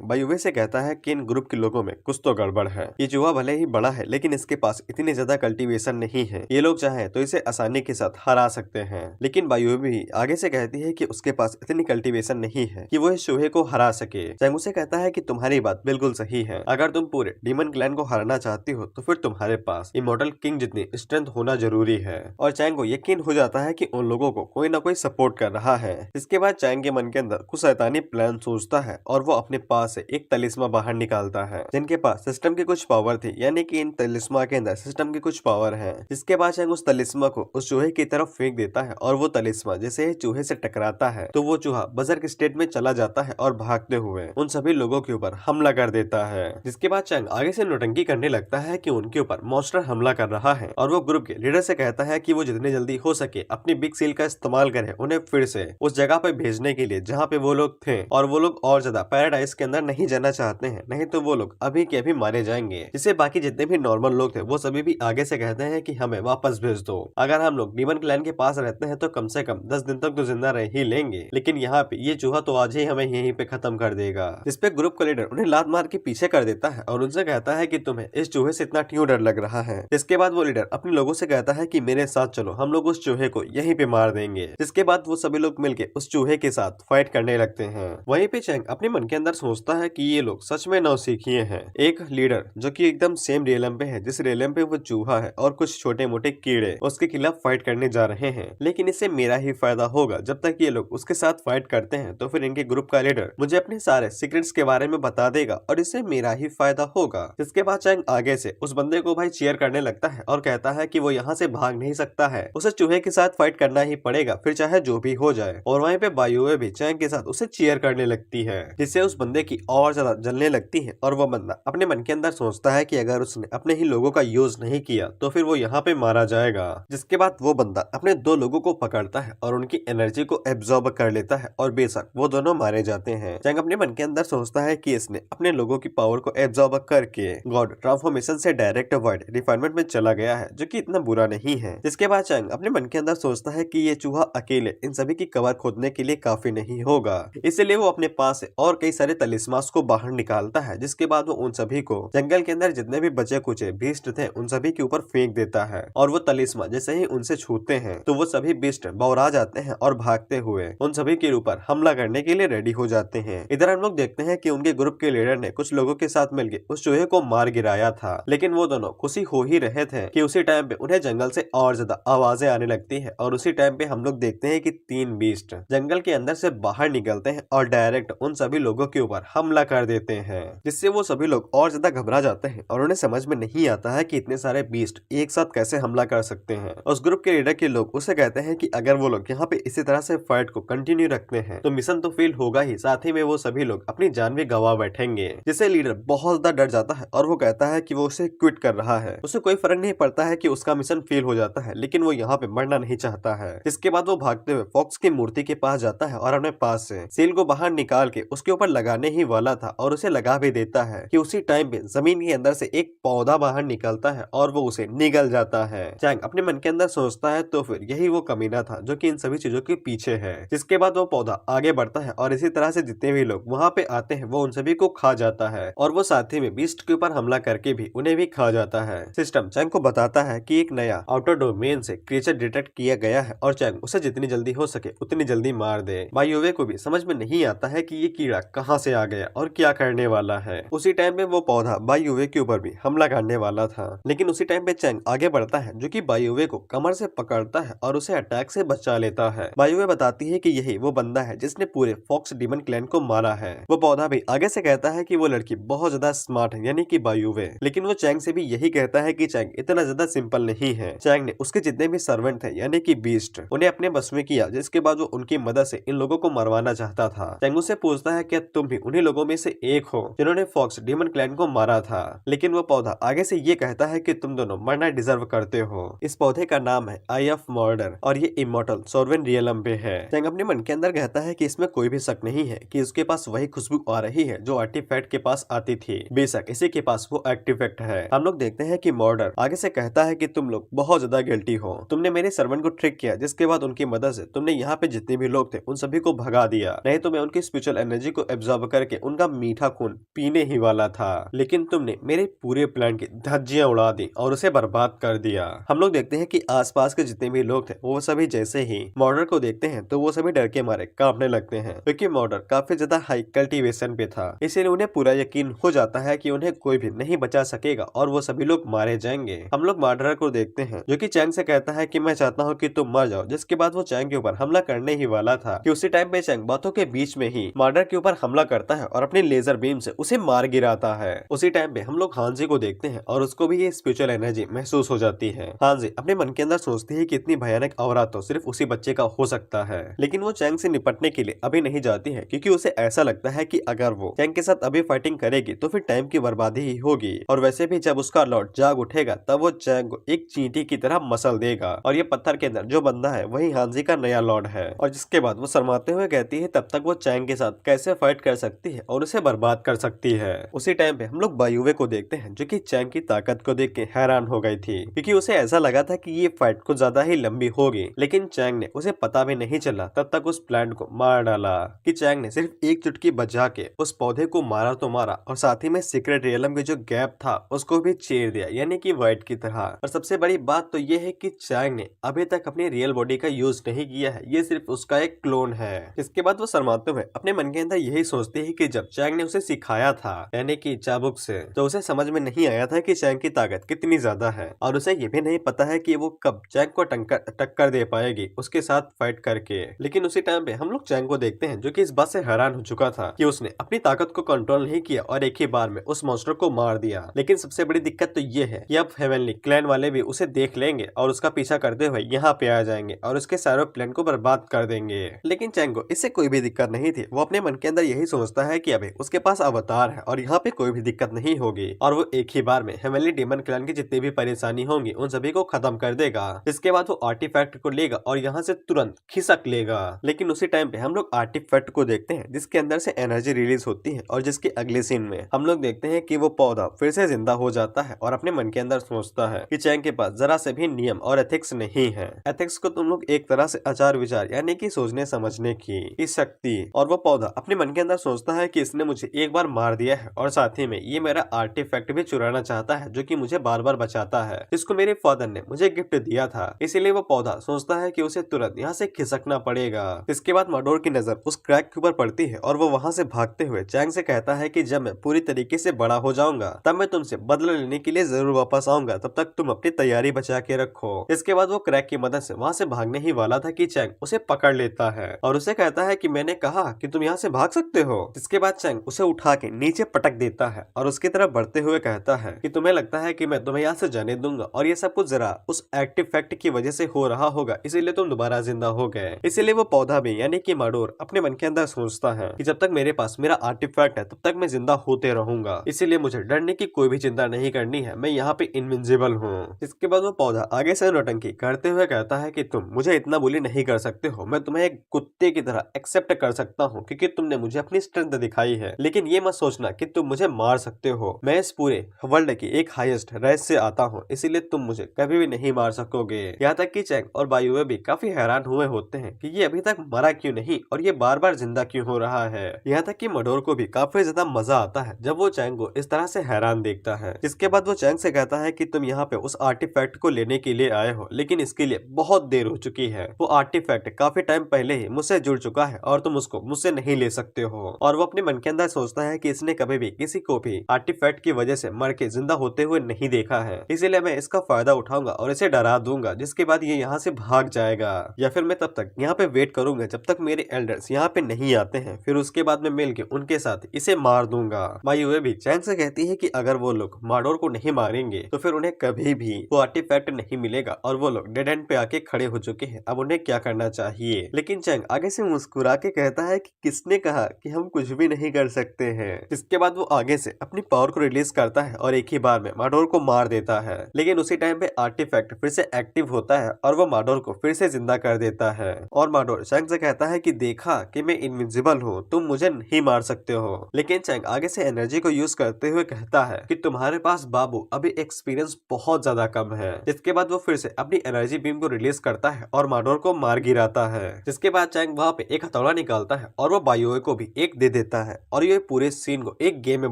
बायुवे से कहता है कि इन ग्रुप के लोगों में कुछ तो गड़बड़ है। ये चूहा भले ही बड़ा है लेकिन इसके पास इतनी ज्यादा कल्टीवेशन नहीं है, ये लोग चाहे तो इसे आसानी के साथ हरा सकते हैं। लेकिन बायुवे भी आगे से कहती है कि उसके पास इतनी कल्टीवेशन नहीं है कि वो इस चूहे को हरा सके। चैंग उसे कहता है कि तुम्हारी बात बिल्कुल सही है, अगर तुम पूरे डीमन क्लैन को हराना चाहती हो तो फिर तुम्हारे पास इमॉर्टल किंग जितनी स्ट्रेंथ होना जरूरी है। और चैंग को यकीन हो जाता है कि उन लोगों को कोई ना कोई सपोर्ट कर रहा है। इसके बाद चैंग के मन के अंदर कुछ शैतानी प्लान सोचता है और वो अपने पास से एक तलिस्मा बाहर निकालता है जिनके पास सिस्टम की कुछ पावर थी, यानी कि इन तलिस्मा के अंदर सिस्टम की कुछ पावर है। जिसके बाद चैंग उस तलिस्मा को उस चूहे की तरफ फेंक देता है और वो तलिस्मा जैसे ही चूहे से टकराता है तो वो चूहा बजर्क स्टेट में चला जाता है और भागते हुए उन सभी लोगों के ऊपर हमला कर देता है। जिसके बाद चैंग आगे से नौटंकी करने लगता है कि उनके ऊपर मॉन्स्टर हमला कर रहा है और वो ग्रुप के लीडर से कहता है कि वो जितने जल्दी हो सके अपनी बिग सील का इस्तेमाल करें उन्हें फिर से उस जगह पे भेजने के लिए जहाँ पे वो लोग थे और वो लोग और ज्यादा पैराडाइज के अंदर नहीं जाना चाहते हैं, नहीं तो वो लोग अभी के अभी मारे जाएंगे। जिससे बाकी जितने भी नॉर्मल लोग थे वो सभी भी आगे से कहते हैं कि हमें वापस भेज दो, अगर हम लोग डीमन क्लैन के पास रहते हैं तो कम से कम 10 दिन तक तो जिंदा रह ही लेंगे, लेकिन यहाँ पे ये चूहा तो आज ही हमें यहीं पे खत्म कर देगा। जिसपे ग्रुप का लीडर उन्हें लात मार के पीछे कर देता है और उनसे कहता है कि तुम्हें इस चूहे से इतना क्यों डर लग रहा है। इसके बाद वो लीडर अपने लोगों से कहता है कि मेरे साथ चलो, हम लोग उस चूहे को यहीं पे मार देंगे। जिसके बाद वो सभी लोग मिलके उस चूहे के साथ फाइट करने लगते हैं। वहीं पे चैंग अपने मन के अंदर सोचता है कि ये लोग सच में नौसिखिए हैं। एक लीडर जो कि एकदम सेम रियलम पे है जिस रियलम पे वो चूहा है और कुछ छोटे मोटे कीड़े उसके खिलाफ फाइट करने जा रहे हैं, लेकिन इससे मेरा ही फायदा होगा। जब तक ये लोग उसके साथ फाइट करते हैं तो फिर इनके ग्रुप का लीडर मुझे अपने सारे सीक्रेट्स के बारे में बता देगा और इससे मेरा ही फायदा होगा। जिसके बाद चैंग आगे से उस बंदे को भाई चीयर करने लगता है और कहता है कि वो यहाँ से भाग नहीं सकता है, उसे चूहे के साथ फाइट करना ही पड़ेगा, फिर चाहे जो भी हो जाए। और वहीं पे बायुवे भी चैंग के साथ उसे चीयर करने लगती है जिससे उस बंदे की और ज्यादा जलने लगती है और वो बंदा अपने मन के अंदर सोचता है कि अगर उसने अपने ही लोगों का यूज नहीं किया तो फिर वो यहाँ पे मारा जाएगा। जिसके बाद वो बंदा अपने 2 लोगों को पकड़ता है और उनकी एनर्जी को एब्जॉर्ब कर लेता है और बेशक वो दोनों मारे जाते हैं। चैंग अपने मन के अंदर सोचता है कि इसने अपने लोगों की पावर को एब्जॉर्ब करके गॉड ट्रांसफॉर्मेशन से डायरेक्ट वर्ड रिफाइनमेंट में चला गया है, जो कि इतना बुरा नहीं है। जिसके बाद चैंग अपने मन के अंदर सोचता है कि ये चूहा अकेले इन सभी की कवर खोदने के लिए काफी नहीं होगा। इसलिए वो अपने पास से और कई सारे तलिस्मास को बाहर निकालता है, जिसके बाद वो उन सभी को जंगल के अंदर जितने भी बचे कुचे बीस्ट थे उन सभी के ऊपर फेंक देता है। और वो तलिस्मा जैसे ही उनसे छूते हैं तो वो सभी बीस्ट बौरा जाते हैं और भागते हुए उन सभी के ऊपर हमला करने के लिए रेडी हो जाते हैं। इधर हम लोग देखते हैं कि उनके ग्रुप के लीडर ने कुछ लोगों के साथ मिलकर उस चूहे को मार गिराया था, लेकिन वो दोनों खुशी हो ही रहे थे कि उसी टाइम पे उन्हें जंगल से और ज्यादा आवाजें आने लगती है। और उसी टाइम पे हम लोग देखते हैं कि 3 बीस्ट जंगल के अंदर से बाहर निकलते हैं और डायरेक्ट उन सभी लोगों के ऊपर हमला कर देते हैं, जिससे वो सभी लोग और ज्यादा घबरा जाते हैं और उन्हें समझ में नहीं आता है कि इतने सारे बीस्ट एक साथ कैसे हमला कर सकते हैं। उस ग्रुप के लीडर के लोग उसे कहते हैं कि अगर वो लोग यहाँ पे इसी तरह से फाइट को कंटिन्यू रखते हैं तो मिशन तो फेल होगा ही, साथ ही में वो सभी लोग अपनी जान भी गंवा बैठेंगे। जिससे लीडर बहुत ज्यादा डर जाता है और वो कहता है कि वो उसे क्विट कर रहा है। उसे कोई फर्क नहीं पड़ता है कि उसका मिशन फेल हो जाता है, लेकिन वो यहाँ पे मरना नहीं चाहता है। इसके बाद वो भागते हुए फॉक्स की मूर्ति के पास जाता है और अपने पास से सील को बाहर निकाल के उसके ऊपर लगाने ही वाला था और उसे लगा भी देता है कि उसी टाइम पे जमीन के अंदर से एक पौधा बाहर निकलता है और वो उसे निगल जाता है। चैंग अपने मन के अंदर सोचता है तो फिर यही वो कमीना था जो कि इन सभी चीजों के पीछे है। जिसके बाद वो पौधा आगे बढ़ता है और इसी तरह से जितने भी लोग वहाँ पे आते हैं वो उन सभी को खा जाता है और वो साथ ही में बीस्ट के ऊपर हमला करके भी उन्हें भी खा जाता है। सिस्टम चैंग को बताता है कि एक नया आउटर डोमेन से क्रिएचर डिटेक्ट किया गया है और चैंग उसे जितनी जल्दी हो सके उतनी जल्दी मार दे। बायुवे को भी समझ में नहीं आता है कि ये कीड़ा कहाँ से आ गया और क्या करने वाला है। उसी टाइम पे वो पौधा बायुवे के ऊपर भी हमला करने वाला था, लेकिन उसी टाइम पे चैंग आगे बढ़ता है जो कि बायुवे को कमर से पकड़ता है और उसे अटैक से बचा लेता है। बायुवे बताती है कि यही वो बंदा है जिसने पूरे फॉक्स डीमन क्लैन को मारा है। वो पौधा भी आगे से कहता है कि वो लड़की बहुत ज्यादा स्मार्ट है, यानी कि बायुवे, लेकिन वो चैंग से भी यही कहता है कि चैंग इतना ज्यादा सिंपल नहीं है। चैंग ने उसके जितने भी सर्वेंट थे यानी कि बीस्ट उन्हें अपने बस में किया, जिसके बाद वो उनकी मदद से इन लोगों को मरवाना चाहता था। चैंग उससे पूछता है क्या तुम भी उन्हीं लोगों में से एक हो जिन्होंने फॉक्स डीमन क्लैन को मारा था, लेकिन वो पौधा आगे से ये कहता है कि तुम दोनों मरना डिजर्व करते हो। इस पौधे का नाम है आई ऑफ मर्डर और ये इमोर्टल सोर्वेन रियलम पे है। चैंग अपने मन के अंदर कहता है कि इसमें कोई भी शक नहीं है कि उसके पास वही खुशबू आ रही है जो आर्टिफैक्ट के पास आती थी, बेशक इसी के पास वो आर्टिफैक्ट है। हम लोग देखते हैं कि मर्डर आगे से कहता है कि तुम लोग बहुत ज्यादा गिल्टी हो, तुमने मेरे सर्वेंट को ट्रिक किया, जिसके बाद उनकी मदद से तुमने यहाँ पे जितने भी लोग थे उन सभी को भगा दिया, नहीं तो मैं उनकी स्पिरिचुअल एनर्जी को एब्जॉर्ब करके उनका मीठा खून पीने ही वाला था, लेकिन तुमने मेरे पूरे प्लान की धज्जियां उड़ा दी और उसे बर्बाद कर दिया। हम लोग देखते हैं कि आसपास के जितने भी लोग थे वो सभी जैसे ही मर्डर को देखते हैं तो वो सभी डर के मारे कांपने लगते हैं, क्योंकि मर्डर काफी ज्यादा हाई कल्टीवेशन पे था। इसलिए उन्हें पूरा यकीन हो जाता है कि उन्हें कोई भी नहीं बचा सकेगा और वो सभी लोग मारे जाएंगे। हम लोग मर्डरर को देखते हैं जो कि चैंग से कहता है कि मैं चाहता हूँ कि तुम मर जाओ, जिसके बाद वो चैंग के ऊपर हमला करने ही वाला था कि उसी टाइम पे चैंग बातों के बीच में ही मर्डर के ऊपर हमला करता है और अपनी लेजर बीम से उसे मार गिराता है। उसी टाइम पे हम लोग हांजी को देखते हैं और उसको भी ये स्पिरिचुअल एनर्जी महसूस हो जाती है। हांजी अपने मन के अंदर सोचती है कि इतनी भयानक औरा तो सिर्फ उसी बच्चे का हो सकता है, लेकिन वो चैंग से निपटने के लिए अभी नहीं जाती है, क्योंकि उसे ऐसा लगता है कि अगर वो चैंग के साथ अभी फाइटिंग करेगी तो फिर टाइम की बर्बादी ही होगी, और वैसे भी जब उसका लॉर्ड जाग उठेगा तब वो चैंग को एक चींटी की तरह मसल देगा और ये पत्थर के अंदर जो बंदा है वही हांजी का नया लॉर्ड है। और जिसके बाद वो शर्माते हुए कहती है तब तक वो चैंग के साथ कैसे फाइट कर सकती है और उसे बर्बाद कर सकती है। उसी टाइम पे हम लोग बायुवे को देखते हैं जो कि चैंग की ताकत को देख के हैरान हो गई थी, क्योंकि उसे ऐसा लगा था कि ये फाइट कुछ ज्यादा ही लंबी होगी, लेकिन चैंग ने उसे पता भी नहीं चला तब तक उस प्लांट को मार डाला कि चैंग ने सिर्फ एक चुटकी बजा के उस पौधे को मारा तो मारा और साथ ही में सीक्रेट रियलम के जो गैप था उसको भी चीर दिया, यानी कि वाइट की तरह। और सबसे बड़ी बात तो ये है कि चैंग ने अभी तक अपनी रियल बॉडी का यूज नहीं किया है, ये सिर्फ उसका एक क्लोन है। इसके बाद वो शर्माते हुए अपने मन के अंदर यही सोचती है कि जब चैंग ने उसे सिखाया था यानी कि चाबुक से, तो उसे समझ में नहीं आया था कि चैंग की ताकत कितनी ज्यादा है, और उसे ये भी नहीं पता है कि वो कब चैंग को टक्कर दे पाएगी उसके साथ फाइट करके। लेकिन उसी टाइम पे हम लोग चैंग को देखते हैं जो कि इस बात से हैरान हो चुका था कि उसने अपनी ताकत को कंट्रोल नहीं किया और एक ही बार में उस मॉन्स्टर को मार दिया। लेकिन सबसे बड़ी दिक्कत तो ये है कि अब हेवनली क्लैन वाले भी उसे देख लेंगे और उसका पीछा करते हुए यहाँ पे आ जाएंगे और उसके सारे प्लान को बर्बाद कर देंगे। लेकिन चैंग को इससे कोई भी दिक्कत नहीं थी, वो अपने मन के अंदर यही सोचता है कि अभी उसके पास अवतार है और यहाँ पे कोई भी दिक्कत नहीं होगी, और वो एक ही बार में हेवनली डीमन क्लैन की जितनी भी परेशानी होंगी उन सभी को खत्म कर देगा। इसके बाद वो आर्टिफैक्ट को लेगा और यहाँ से तुरंत खिसक लेगा। लेकिन उसी टाइम पे हम लोग आर्टिफैक्ट को देखते हैं जिसके अंदर से एनर्जी रिलीज होती है, और जिसके अगले सीन में हम लोग देखते हैं कि वो पौधा फिर से जिंदा हो जाता है और अपने मन के अंदर सोचता है कि चैंग के पास जरा से भी नियम और एथिक्स नहीं है। एथिक्स को तुम लोग एक तरह से आचार विचार विचार यानी कि सोचने समझने की शक्ति। और वो पौधा अपने मन के अंदर सोचता है कि इसने मुझे एक बार मार दिया है और साथ ही में ये मेरा आर्टिफैक्ट भी चुराना चाहता है जो कि मुझे बार बार बचाता है, जिसको मेरे फादर ने मुझे गिफ्ट दिया था। इसीलिए वो पौधा सोचता है कि उसे तुरंत यहाँ से खिसकना पड़ेगा। इसके बाद माडोर की नजर उस क्रैक के ऊपर पड़ती है और वो वहाँ से भागते हुए चैंग से कहता है कि जब मैं पूरी तरीके से बड़ा हो जाऊंगा तब मैं तुमसे बदला लेने के लिए जरूर वापस आऊंगा, तब तक तुम अपनी तैयारी बचा के रखो। इसके बाद वो क्रैक की मदद से वहाँ से भागने ही वाला था कि चैंग उसे पकड़ लेता है और उसे कहता है कि मैंने कहा कि तुम यहाँ से भाग सकते हो। इसके बाद चैंग उसे उठा के नीचे पटक देता है और उसकी तरफ बढ़ते हुए कहता है कि तुम्हें लगता है कि मैं तुम्हें यहाँ से जाने दूंगा और ये सब कुछ जरा उस आर्टिफैक्ट की वजह से हो रहा होगा, इसीलिए तुम दोबारा जिंदा हो गए। इसीलिए वो पौधा भी यानी कि माडोर अपने मन के अंदर सोचता है कि जब तक मेरे पास मेरा आर्टिफैक्ट है तब तक मैं जिंदा होते रहूंगा, इसीलिए मुझे डरने की कोई भी चिंता नहीं करनी है, मैं यहाँ पे इनविंसिबल हूँ। इसके बाद वो पौधा आगे से नौटंकी करते हुए कहता है कि तुम मुझे इतना बुली नहीं कर सकते हो, मैं तुम्हें एक कुत्ते की तरह एक्सेप्ट कर सकता हूँ क्योंकि तुमने मुझे अपनी स्ट्रेंथ दिखाई है, लेकिन ये मत सोचना कि तुम मुझे मार सकते हो। मैं इस पूरे वर्ल्ड की एक हाईएस्ट रेस से आता हूँ, इसीलिए तुम मुझे कभी भी नहीं मार सकोगे। यहाँ तक कि चैंग और बायुए भी काफी हैरान हुए होते हैं कि ये अभी तक मरा क्यों नहीं और ये बार बार जिंदा क्यों हो रहा है। यहाँ तक कि माडोर को भी काफी ज्यादा मजा आता है जब वो चैंग को इस तरह से हैरान देखता है। जिसके बाद वो चैंग से कहता है कि तुम यहाँ पे उस आर्टिफैक्ट को लेने के लिए आए हो, लेकिन इसके लिए बहुत देर हो चुकी है। वो आर्टिफैक्ट काफी टाइम पहले ही मुझसे जुड़ चुका है और तुम उसको मुझसे नहीं ले सकते हो। और वो अपने मन के अंदर सोचता है कि इसने कभी भी किसी को भी आर्टिफैक्ट की वजह से मर के जिंदा होते हुए नहीं देखा है, इसीलिए मैं इसका फायदा उठाऊंगा और इसे डरा दूंगा, जिसके बाद ये यहाँ से भाग जाएगा। या फिर मैं तब तक यहाँ पे वेट करूंगा जब तक मेरे एल्डर्स यहाँ पे नहीं आते हैं, फिर उसके बाद में मिल के उनके साथ इसे मार दूंगा। मायुए भी चैंग से कहती है कि अगर वो लोग माडोर को नहीं मारेंगे तो फिर उन्हें कभी भी वो आर्टिफैक्ट नहीं मिलेगा और वो लोग डेड एंड पे आके खड़े हो चुके हैं, अब उन्हें क्या करना चाहिए। लेकिन चैंग आगे से मुस्कुरा के कहता है कि किसने कहा कि हम कुछ भी नहीं कर सकते हैं। इसके बाद वो आगे से अपनी पावर को रिलीज करता है और एक ही बार में माडोर को मार देता है, लेकिन उसी टाइम पे आर्टिफैक्ट फिर से एक्टिव होता है और वो माडोर को फिर से जिंदा कर देता है। और माडोर चैंग से कहता है कि देखा कि मैं इनविजिबल हूँ, तुम मुझे नहीं मार सकते हो। लेकिन चैंग आगे से एनर्जी को यूज करते हुए कहता है कि तुम्हारे पास बाबू अभी एक्सपीरियंस बहुत ज्यादा कम है। जिसके बाद वो फिर से अपनी एनर्जी बीम को रिलीज करता है और माडोर को मार गिराता है। जिसके बाद चैंग वहाँ पे एक हथौड़ा निकालता है और वो बायुए को भी एक दे देता है और ये पूरे सीन को एक गेम में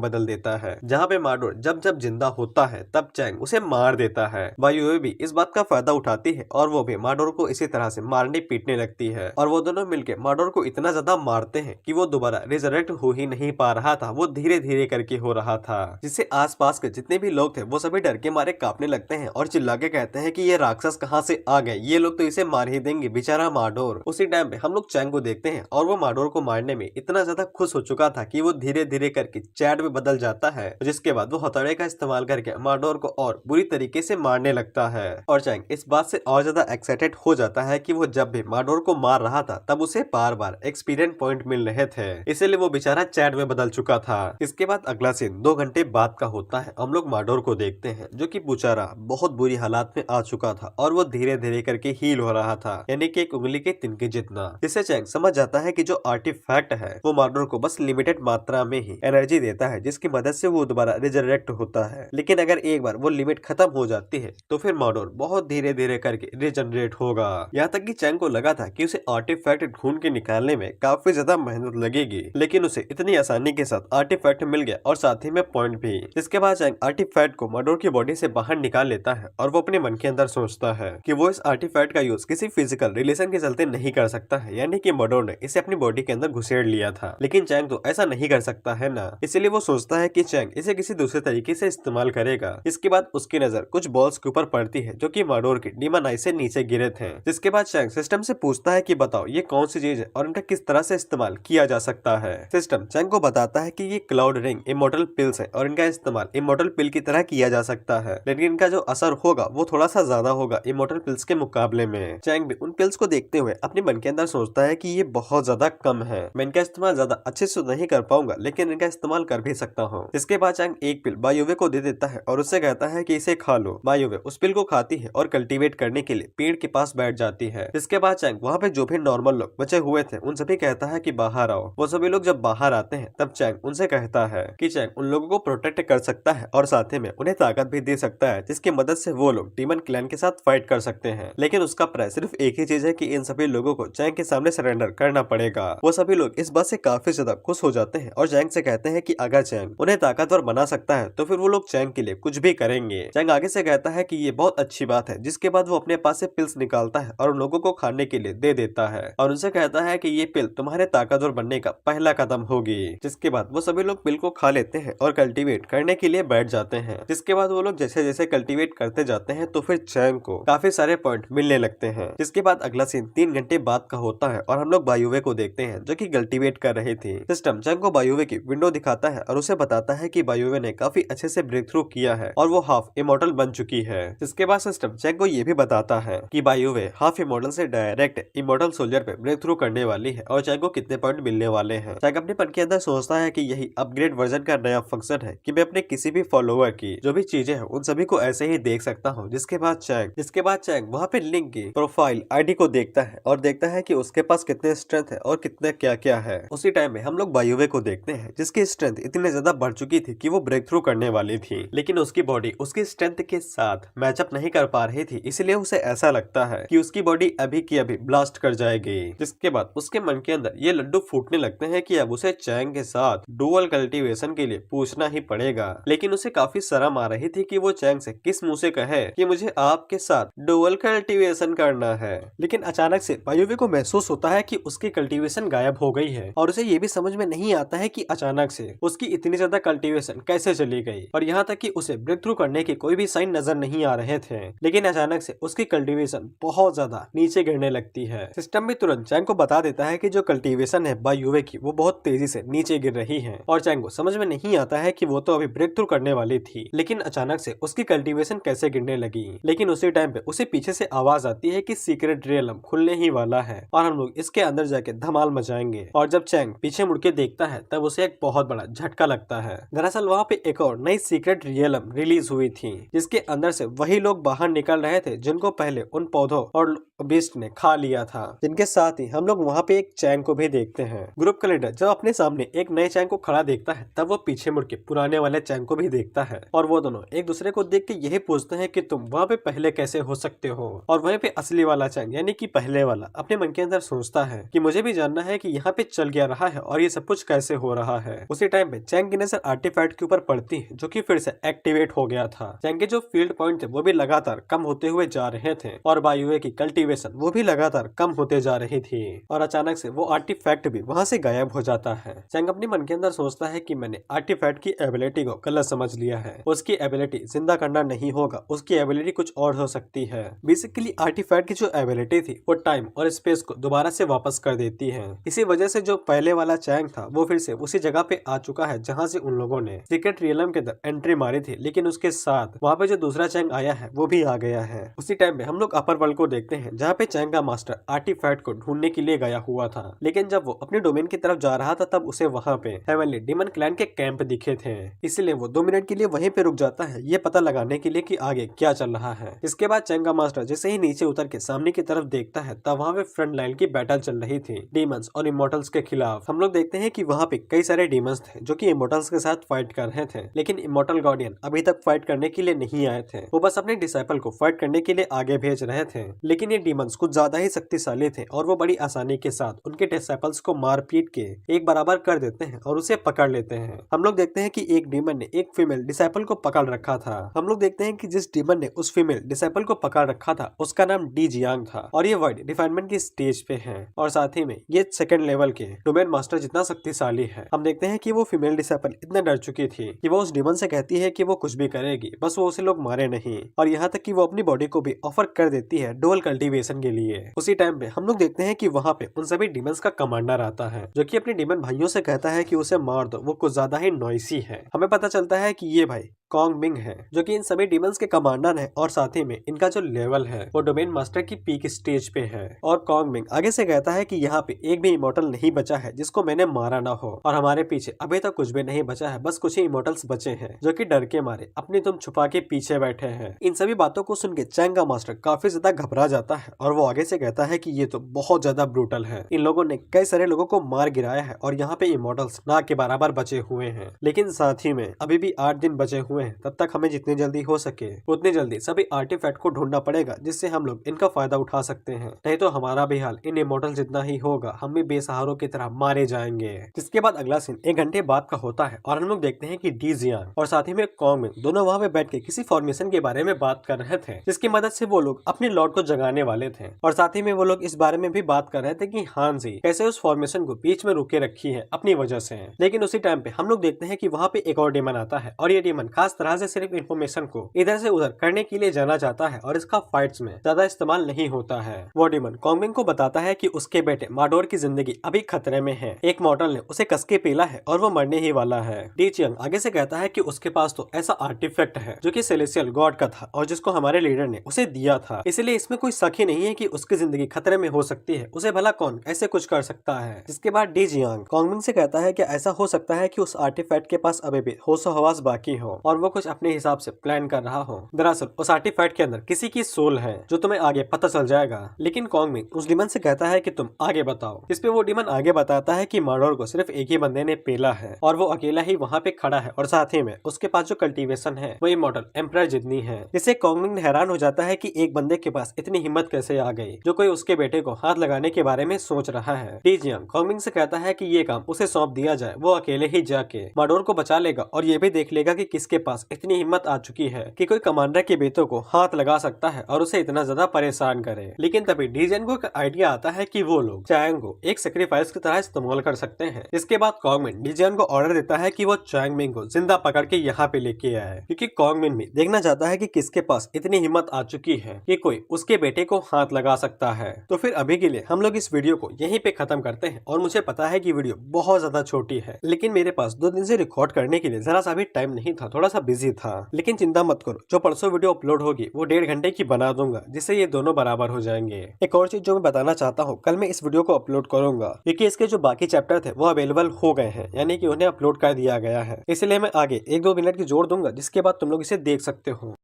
बदल देता है, जहाँ पे माडोर जब जब जिंदा होता है तब चैंग उसे मार देता है। बायुए भी इस बात का फायदा उठाती है और वो भी माडोर को इसी तरह से मारने पीटने लगती है और वो दोनों मिलकर माडोर को इतना ज्यादा मारते हैं कि वो दोबारा रिजरेक्ट हो ही नहीं पा रहा था, वो धीरे धीरे करके हो रहा था, जिससे आसपास के जितने भी लोग थे वो सभी डर के मारे कांपने लगते हैं और चिल्ला के कहते हैं कि ये राक्षस कहाँ से आ गए, ये लोग तो इसे मार ही देंगे, बेचारा माडोर। उसी टाइम पे हम लोग चैंग को देखते हैं और वो माडोर को मारने में इतना ज्यादा खुश हो चुका था कि वो धीरे धीरे करके चैट में बदल जाता है, जिसके बाद वो हथौड़े का इस्तेमाल करके माडोर को और बुरी तरीके से मारने लगता है। और चैंग इस बात से और ज्यादा एक्साइटेड हो जाता है कि वो जब भी माडोर को मार रहा था तब उसे बार बार एक्सपीरियंस पॉइंट मिल रहे थे, इसलिए वो बेचारा चैट में बदल चुका था। इसके बाद अगला सीन 2 घंटे बाद का होता है। हम लोग माडोर को देखते हैं जो कि बेचारा बहुत बुरी हालात में आ चुका था और वो धीरे धीरे करके हील हो रहा था, यानी कि एक उंगली के तिनके जितना। जिससे चैंग समझ जाता है कि जो आर्टिफैक्ट है वो माडोर को बस लिमिटेड मात्रा में ही एनर्जी देता है, जिसकी मदद से वो दोबारा रिजरेक्ट होता है। लेकिन अगर एक बार वो लिमिट खत्म हो जाती है तो फिर माडोर बहुत धीरे धीरे करके रिजनरेट होगा। यहाँ तक कि चैंग को लगा था कि उसे आर्टिफैक्ट ढूंढ के निकालने में काफी ज्यादा मेहनत लगेगी, लेकिन उसे इतनी आसानी के साथ आर्टिफैक्ट मिल गया और साथ ही में पॉइंट भी। इसके बाद चैंग आर्टिफैक्ट को माडोर की बॉडी से बाहर निकाल लेता है और वो अपने मन के अंदर सोचता है कि वो इस आर्टिफैक्ट का यूज किसी फिजिकल रिलेशन के चलते नहीं कर सकता है, यानी कि माडोर ने इसे अपनी बॉडी के अंदर घुसेड़ लिया था, लेकिन चैंग तो ऐसा नहीं कर सकता है ना, इसलिए वो सोचता है कि चैंग इसे किसी दूसरे तरीके से इस्तेमाल करेगा। इसके बाद उसकी नजर कुछ बॉल्स के ऊपर पड़ती है जो कि माडोर की डीमन आई से नीचे गिरे थे। जिसके बाद चैंग सिस्टम से पूछता है कि बताओ ये कौन सी चीज है और इनका किस तरह से इस्तेमाल किया जा सकता है। सिस्टम चैंग को बताता है कि ये क्लाउड रिंग इमोर्टल पिल्स है और इनका इस्तेमाल इमोर्टल पिल की तरह किया जा सकता है, लेकिन इनका जो असर होगा वो थोड़ा सा ज्यादा होगा इमोर्टल पिल्स के मुकाबले में। चैंग भी उन पिल्स को देखते हुए अपने मन के अंदर सोचता है कि ये बहुत ज्यादा कम है, मैं इनका इस्तेमाल ज्यादा अच्छे से नहीं कर पाऊंगा, लेकिन इनका इस्तेमाल कर भी सकता हूँ। इसके बाद चैंग एक पिल बायुवे को दे देता है और उससे कहता है कि इसे खा लो। बायुवे उस पिल को खाती है और कल्टीवेट करने के लिए पेड़ के पास बैठ जाती है। इसके बाद चैंग वहाँ पे जो भी नॉर्मल लोग बचे हुए थे उन सभी कहता है कि बाहर आओ। वो सभी लोग जब बाहर आते हैं तब चैंग उनसे कहता है कि चैंग उन लोगों को प्रोटेक्ट कर सकता है और साथ ही में उन्हें ताकत भी दे सकता है, जिसकी मदद से वो लोग डीमन क्लैन के साथ फाइट कर सकते हैं। लेकिन उसका प्राइस सिर्फ एक ही चीज है कि इन सभी लोगों को चैंग के सामने सरेंडर करना पड़ेगा। वो सभी लोग इस बात से काफी ज्यादा खुश हो जाते हैं और चैंग से कहते हैं कि अगर चैंग उन्हें ताकतवर बना सकता है तो फिर वो लोग चैंग के लिए कुछ भी करेंगे। चैंग आगे से कहता है कि ये बहुत अच्छी बात है, जिसके बाद वो अपने पास से पिल्स निकालता है और उन लोगों को खाने के लिए दे देता है और उनसे कहता है कि ये पिल तुम्हारे ताकतवर बनने का पहला कदम होगी। जिसके बाद वो सभी लोग पिल को खा लेते हैं और कल्टीवेट करने के लिए बैठ जाते हैं। जिसके बाद वो लोग जैसे जैसे कल्टीवेट करते जाते हैं तो फिर चैंग को काफी सारे पॉइंट मिलने लगते हैं। जिसके बाद अगला सीन 3 घंटे बाद का होता है और हम लोग बायुवे को देखते हैं जो कि कल्टीवेट कर रही थी। सिस्टम चैंग को बायुवे की विंडो दिखाता है और उसे बताता है कि बायुवे ने काफी अच्छे से ब्रेक थ्रू किया है और वो हाफ इमॉर्टल बन चुकी है। जिसके बाद सिस्टम चैंग को ये भी बताता है कि बायुवे हाफ इमॉर्टल से डायरेक्ट इमॉर्टल सोल्जर पे ब्रेक थ्रू करने वाली है और चैंग को कितने पॉइंट मिलने वाले हैं। चैंग अपने मन के अंदर सोचता है कि यही अपग्रेड वर्जन का नया फंक्शन है कि मैं अपने किसी भी फॉलोअर की जो भी चीजें हैं उन सभी को ऐसे ही देख सकता हूँ। जिसके बाद चैंग वहाँ पे लिंक की प्रोफाइल आईडी को देखता है और देखता है कि उसके पास कितने स्ट्रेंथ है और कितने क्या क्या है। उसी टाइम में हम लोग बायुवे को देखते हैं जिसकी स्ट्रेंथ इतनी ज्यादा बढ़ चुकी थी कि वो ब्रेक थ्रू करने वाली थी, लेकिन उसकी बॉडी उसकी स्ट्रेंथ के साथ मैचअप नहीं कर पा रही थी, इसलिए उसे ऐसा लगता है कि उसकी बॉडी अभी की अभी ब्लास्ट कर जाएगी। जिसके बाद उसके मन के अंदर ये लड्डू फूटने लगते हैं कि अब उसे चैंग के साथ डुअल कल्टीवेशन के लिए पूछना ही पड़ेगा। लेकिन उसे काफी शर्म आ रही थी कि वो चैंग से किस मुंह से कहे कि मुझे आपके साथ डुअल कल्टीवेशन करना है। लेकिन अचानक से बायुवे को महसूस होता है कि उसकी कल्टीवेशन गायब हो गई है और उसे ये भी समझ में नहीं आता है कि अचानक से उसकी इतनी ज्यादा कल्टीवेशन कैसे चली गई और यहाँ तक कि उसे ब्रेक थ्रू करने के कोई भी साइन नजर नहीं आ रहे थे। लेकिन अचानक से उसकी कल्टीवेशन बहुत ज्यादा नीचे गिरने लगती है। सिस्टम भी तुरंत चैंग को बता देता है कि जो कल्टीवेशन है बायुवे की वो बहुत तेजी से नीचे गिर रही है और चैंग को समझ में नहीं आता है कि वो तो अभी ब्रेक थ्रू करने वाली थी, लेकिन अचानक से उसकी कल्टीवेशन कैसे गिरने लगी। लेकिन उसी टाइम पे उसे पीछे से आवाज आती है कि सीक्रेट रियलम खुलने ही वाला है और हम लोग इसके अंदर जाके धमाल मचाएंगे। और जब चैंग पीछे मुड़ के देखता है तब उसे एक बहुत बड़ा झटका लगता है। दरअसल वहाँ पे एक और नई सीक्रेट रियलम रिलीज हुई थी जिसके अंदर से वही लोग बाहर निकल रहे थे जिनको पहले उन पौधों और बीस्ट ने खा लिया था। जिनके साथ ही हम लोग वहाँ पे एक चैंग को भी देखते हैं। ग्रुप का लीडर जब अपने सामने एक नए चैंग को खड़ा देखता है तब वो पीछे मुड़ के पुराने वाले चैंग को भी देखता है और वो दोनों एक दूसरे को देख के यही पूछते हैं कि तुम वहाँ पे पहले कैसे हो सकते हो। और वहीं पे असली वाला चैंग यानी कि पहले वाला अपने मन के अंदर सोचता है कि मुझे भी जानना है कि यहाँ पे चल क्या रहा है और ये सब कुछ कैसे हो रहा है। उसी टाइम पे चैंग की नजर आर्टिफैक्ट के ऊपर पड़ती है जो कि फिर से एक्टिवेट हो गया था। चैंग के जो फील्ड पॉइंट थे वो भी लगातार कम होते हुए जा रहे थे और बायुवे की कल्टीवेशन वो भी लगातार कम होते जा रही थी और अचानक से वो आर्टिफैक्ट भी वहाँ से गायब हो जाता है। चैंग अपने मन के अंदर सोचता है कि मैंने आर्टिफैक्ट की एबिलिटी को गलत समझ लिया है। उसकी एबिलिटी जिंदा करना नहीं होगा, उसकी एबिलिटी कुछ और हो सकती है। बेसिकली आर्टिफैक्ट की जो एबिलिटी थी वो टाइम और स्पेस को दोबारा से वापस कर देती है। इसी वजह से जो पहले वाला चैंग था वो फिर से उसी जगह पे आ चुका है जहाँ से उन लोगों ने सीक्रेट रियलम के अंदर एंट्री मारी थी, लेकिन उसके साथ वहाँ पे जो दूसरा चैंग आया है वो भी आ गया है। उसी टाइम में हम लोग अपर वर्ल्ड को देखते हैं जहाँ पे चैंग का मास्टर आर्टिफैक्ट को ढूंढने के लिए गया हुआ था, लेकिन जब वो अपने डोमेन की तरफ जा रहा था तब उसे वहाँ पे हेवनली डीमन क्लैन के कैंप दिखे थे। इसलिए वो 2 मिनट के लिए वहीं पे रुक जाता है ये पता लगाने के लिए कि आगे क्या चल रहा है। इसके बाद चैंग का मास्टर जैसे ही नीचे उतर के सामने की तरफ देखता है तब वहाँ पे फ्रंट लाइन की बैटल चल रही थी डीमंस और इमोर्टल्स के खिलाफ। हम लोग देखते हैं कि वहाँ पे कई सारे डीमंस थे जो कि इमोर्टल्स के साथ फाइट कर रहे थे, लेकिन इमोर्टल गार्डियन अभी तक फाइट करने के लिए नहीं आए थे। वो बस अपने डिसाइपल को फाइट करने के लिए आगे भेज रहे थे, लेकिन ये डीमंस कुछ ज्यादा ही शक्तिशाली थे और वो बड़ी आसानी के साथ उनके डिसाइपल्स को मार पीट के एक बराबर कर देते हैं और उसे पकड़ लेते हैं। हम लोग देखते हैं कि एक डीमन ने एक फीमेल डिसाइपल को पकड़ रखा था। हम लोग देखते हैं कि जिस डीमन ने उस फीमेल डिसाइपल को पकड़ रखा था उसका नाम डी जियांग था और ये वर्ड रिफाइनमेंट की स्टेज पे है और साथ ही में ये 2nd लेवल के डोमेन मास्टर जितना शक्तिशाली है। हम देखते हैं कि वो फीमेल डिसाइपल इतना डर चुकी थी कि वो उस डीमन से कहती है कि वो कुछ भी करेगी, बस वो उसे लोग मारे नहीं, और यहाँ तक कि वो अपनी बॉडी को भी ऑफर कर देती है डुअल कल्टीवेशन के लिए। उसी टाइम पे हम लोग देखते हैं कि वहाँ पे उन सभी डीमंस का कमांडर आता है जो कि अपने डीमन भाइयों से कहता है कि उसे मार दो, वो कुछ ज्यादा ही नॉइसी है। हमें पता चलता है कि ये भाई कॉन्ग मिंग है जो कि इन सभी डीमंस के कमांडर है और साथ ही में इनका जो लेवल है वो डोमेन मास्टर की पीक स्टेज पे है। और कॉन्ग मिंग आगे से कहता है कि यहाँ पे एक भी इमोर्टल नहीं बचा है जिसको मैंने मारा ना हो और हमारे पीछे अभी तक कुछ भी नहीं बचा है, बस कुछ ही इमोर्टल्स बचे हैं जो कि डर के मारे अपनी तुम छुपा के पीछे बैठे हैं। इन सभी बातों को सुन के चैंग का मास्टर काफी ज्यादा घबरा जाता है और वो आगे से कहता है कि ये तो बहुत ज्यादा ब्रूटल है, इन लोगों ने कई सारे लोगों को मार गिराया है और यहाँ पे इमोर्टल्स ना के बराबर बचे हुए हैं, लेकिन साथ ही में अभी भी 8 दिन बचे हुए हुए हैं, तब तक हमें जितनी जल्दी हो सके उतनी जल्दी सभी आर्टिफैक्ट को ढूंढना पड़ेगा जिससे हम लोग इनका फायदा उठा सकते हैं, नहीं तो हमारा भी हाल इन इमोर्टल जितना ही होगा, हम भी बेसहारों की तरह मारे जाएंगे। जिसके बाद अगला सीन 1 घंटे बाद का होता है और हम लोग देखते हैं कि डी जियांग और साथ ही में कॉन्ग मिंग दोनों वहाँ पे बैठ के किसी फॉर्मेशन के बारे में बात कर रहे थे, जिसकी मदद से वो लोग अपने लॉर्ड को जगाने वाले थे। और साथ ही में वो लोग इस बारे में भी बात कर रहे थे कि हानजी कैसे उस फॉर्मेशन को बीच में रोके रखी है अपनी वजह से। लेकिन उसी टाइम पे हम लोग देखते हैं कि वहाँ पे एक और डेमन आता है और ये डेमन खास तरह से सिर्फ इन्फॉर्मेशन को इधर से उधर करने के लिए जाना जाता है और इसका फाइट्स में ज्यादा इस्तेमाल नहीं होता है। वो डेमन कॉन्ग मिंग को बताता है कि उसके बेटे माडोर की जिंदगी अभी खतरे में है, एक मॉडल ने उसे कसके पीला है और वो मरने ही वाला है। डी जियांग आगे से कहता है कि उसके पास तो ऐसा आर्टिफैक्ट है जो कि सेलेस्टियल गॉड का था और जिसको हमारे लीडर ने उसे दिया था, इसलिए इसमें कोई शक ही नहीं है कि उसकी जिंदगी खतरे में हो सकती है, उसे भला कौन ऐसे कुछ कर सकता है। जिसके बाद डी जियांग कॉन्ग मिंग से कहता है कि ऐसा हो सकता है कि उस आर्टिफैक्ट के पास अभी भी होशो हवास बाकी हो और वो कुछ अपने हिसाब से प्लान कर रहा हो। दरअसल उस आर्टिफैक्ट के अंदर किसी की सोल है जो तुम्हें आगे पता चल जाएगा। लेकिन कॉन्ग मिंग उस डीमन से कहता है कि तुम आगे बताओ। इस पे वो डीमन आगे बताता है कि माडोर को सिर्फ एक ही बंदे ने पेला है और वो अकेला ही वहाँ पे खड़ा है और साथ ही में उसके पास जो कल्टीवेशन है वो इमॉर्टल एम्परर जितनी है। जिससे कॉन्ग मिंग हैरान हो जाता है कि एक बंदे के पास इतनी हिम्मत कैसे आ गई जो कोई उसके बेटे को हाथ लगाने के बारे में सोच रहा है। डी जियांग कॉन्ग मिंग से कहता है कि ये काम उसे सौंप दिया जाए, वो अकेले ही जाके माडोर को बचा लेगा और ये भी देख लेगा कि किसके पास इतनी हिम्मत आ चुकी है कि कोई कमांडर के बेटों को हाथ लगा सकता है और उसे इतना ज्यादा परेशान करे। लेकिन तभी डी जियांग को एक आइडिया आता है कि वो लोग चैंग को एक सेक्रीफाइस की तरह इस्तेमाल कर सकते हैं। इसके बाद कॉन्ग मिंग डी जियांग को ऑर्डर देता है कि वो चैंग मिंग को जिंदा पकड़ के यहाँ पे लेके आए, क्योंकि कॉन्ग मिंग भी देखना चाहता है कि किसके पास इतनी हिम्मत आ चुकी है कि कोई उसके बेटे को हाथ लगा सकता है। तो फिर अभी के लिए हम लोग इस वीडियो को यहीं पे खत्म करते हैं और मुझे पता है कि वीडियो बहुत ज्यादा छोटी है, लेकिन मेरे पास 2 दिन से रिकॉर्ड करने के लिए जरा सा भी टाइम नहीं था, थोड़ा सा बिजी था। लेकिन चिंता मत करो, जो परसों वीडियो अपलोड होगी वो 1.5 घंटे की बना दूंगा, जिससे ये दोनों बराबर हो जाएंगे। एक और चीज जो मैं बताना चाहता हूँ, कल मैं इस वीडियो को अपलोड करूंगा क्योंकि इसके जो बाकी चैप्टर थे वो अवेलेबल हो गए हैं, यानी कि उन्हें अपलोड कर दिया गया है। इसलिए मैं आगे 1-2 मिनट की जोड़ दूंगा जिसके बाद तुम लोग इसे देख सकते हो।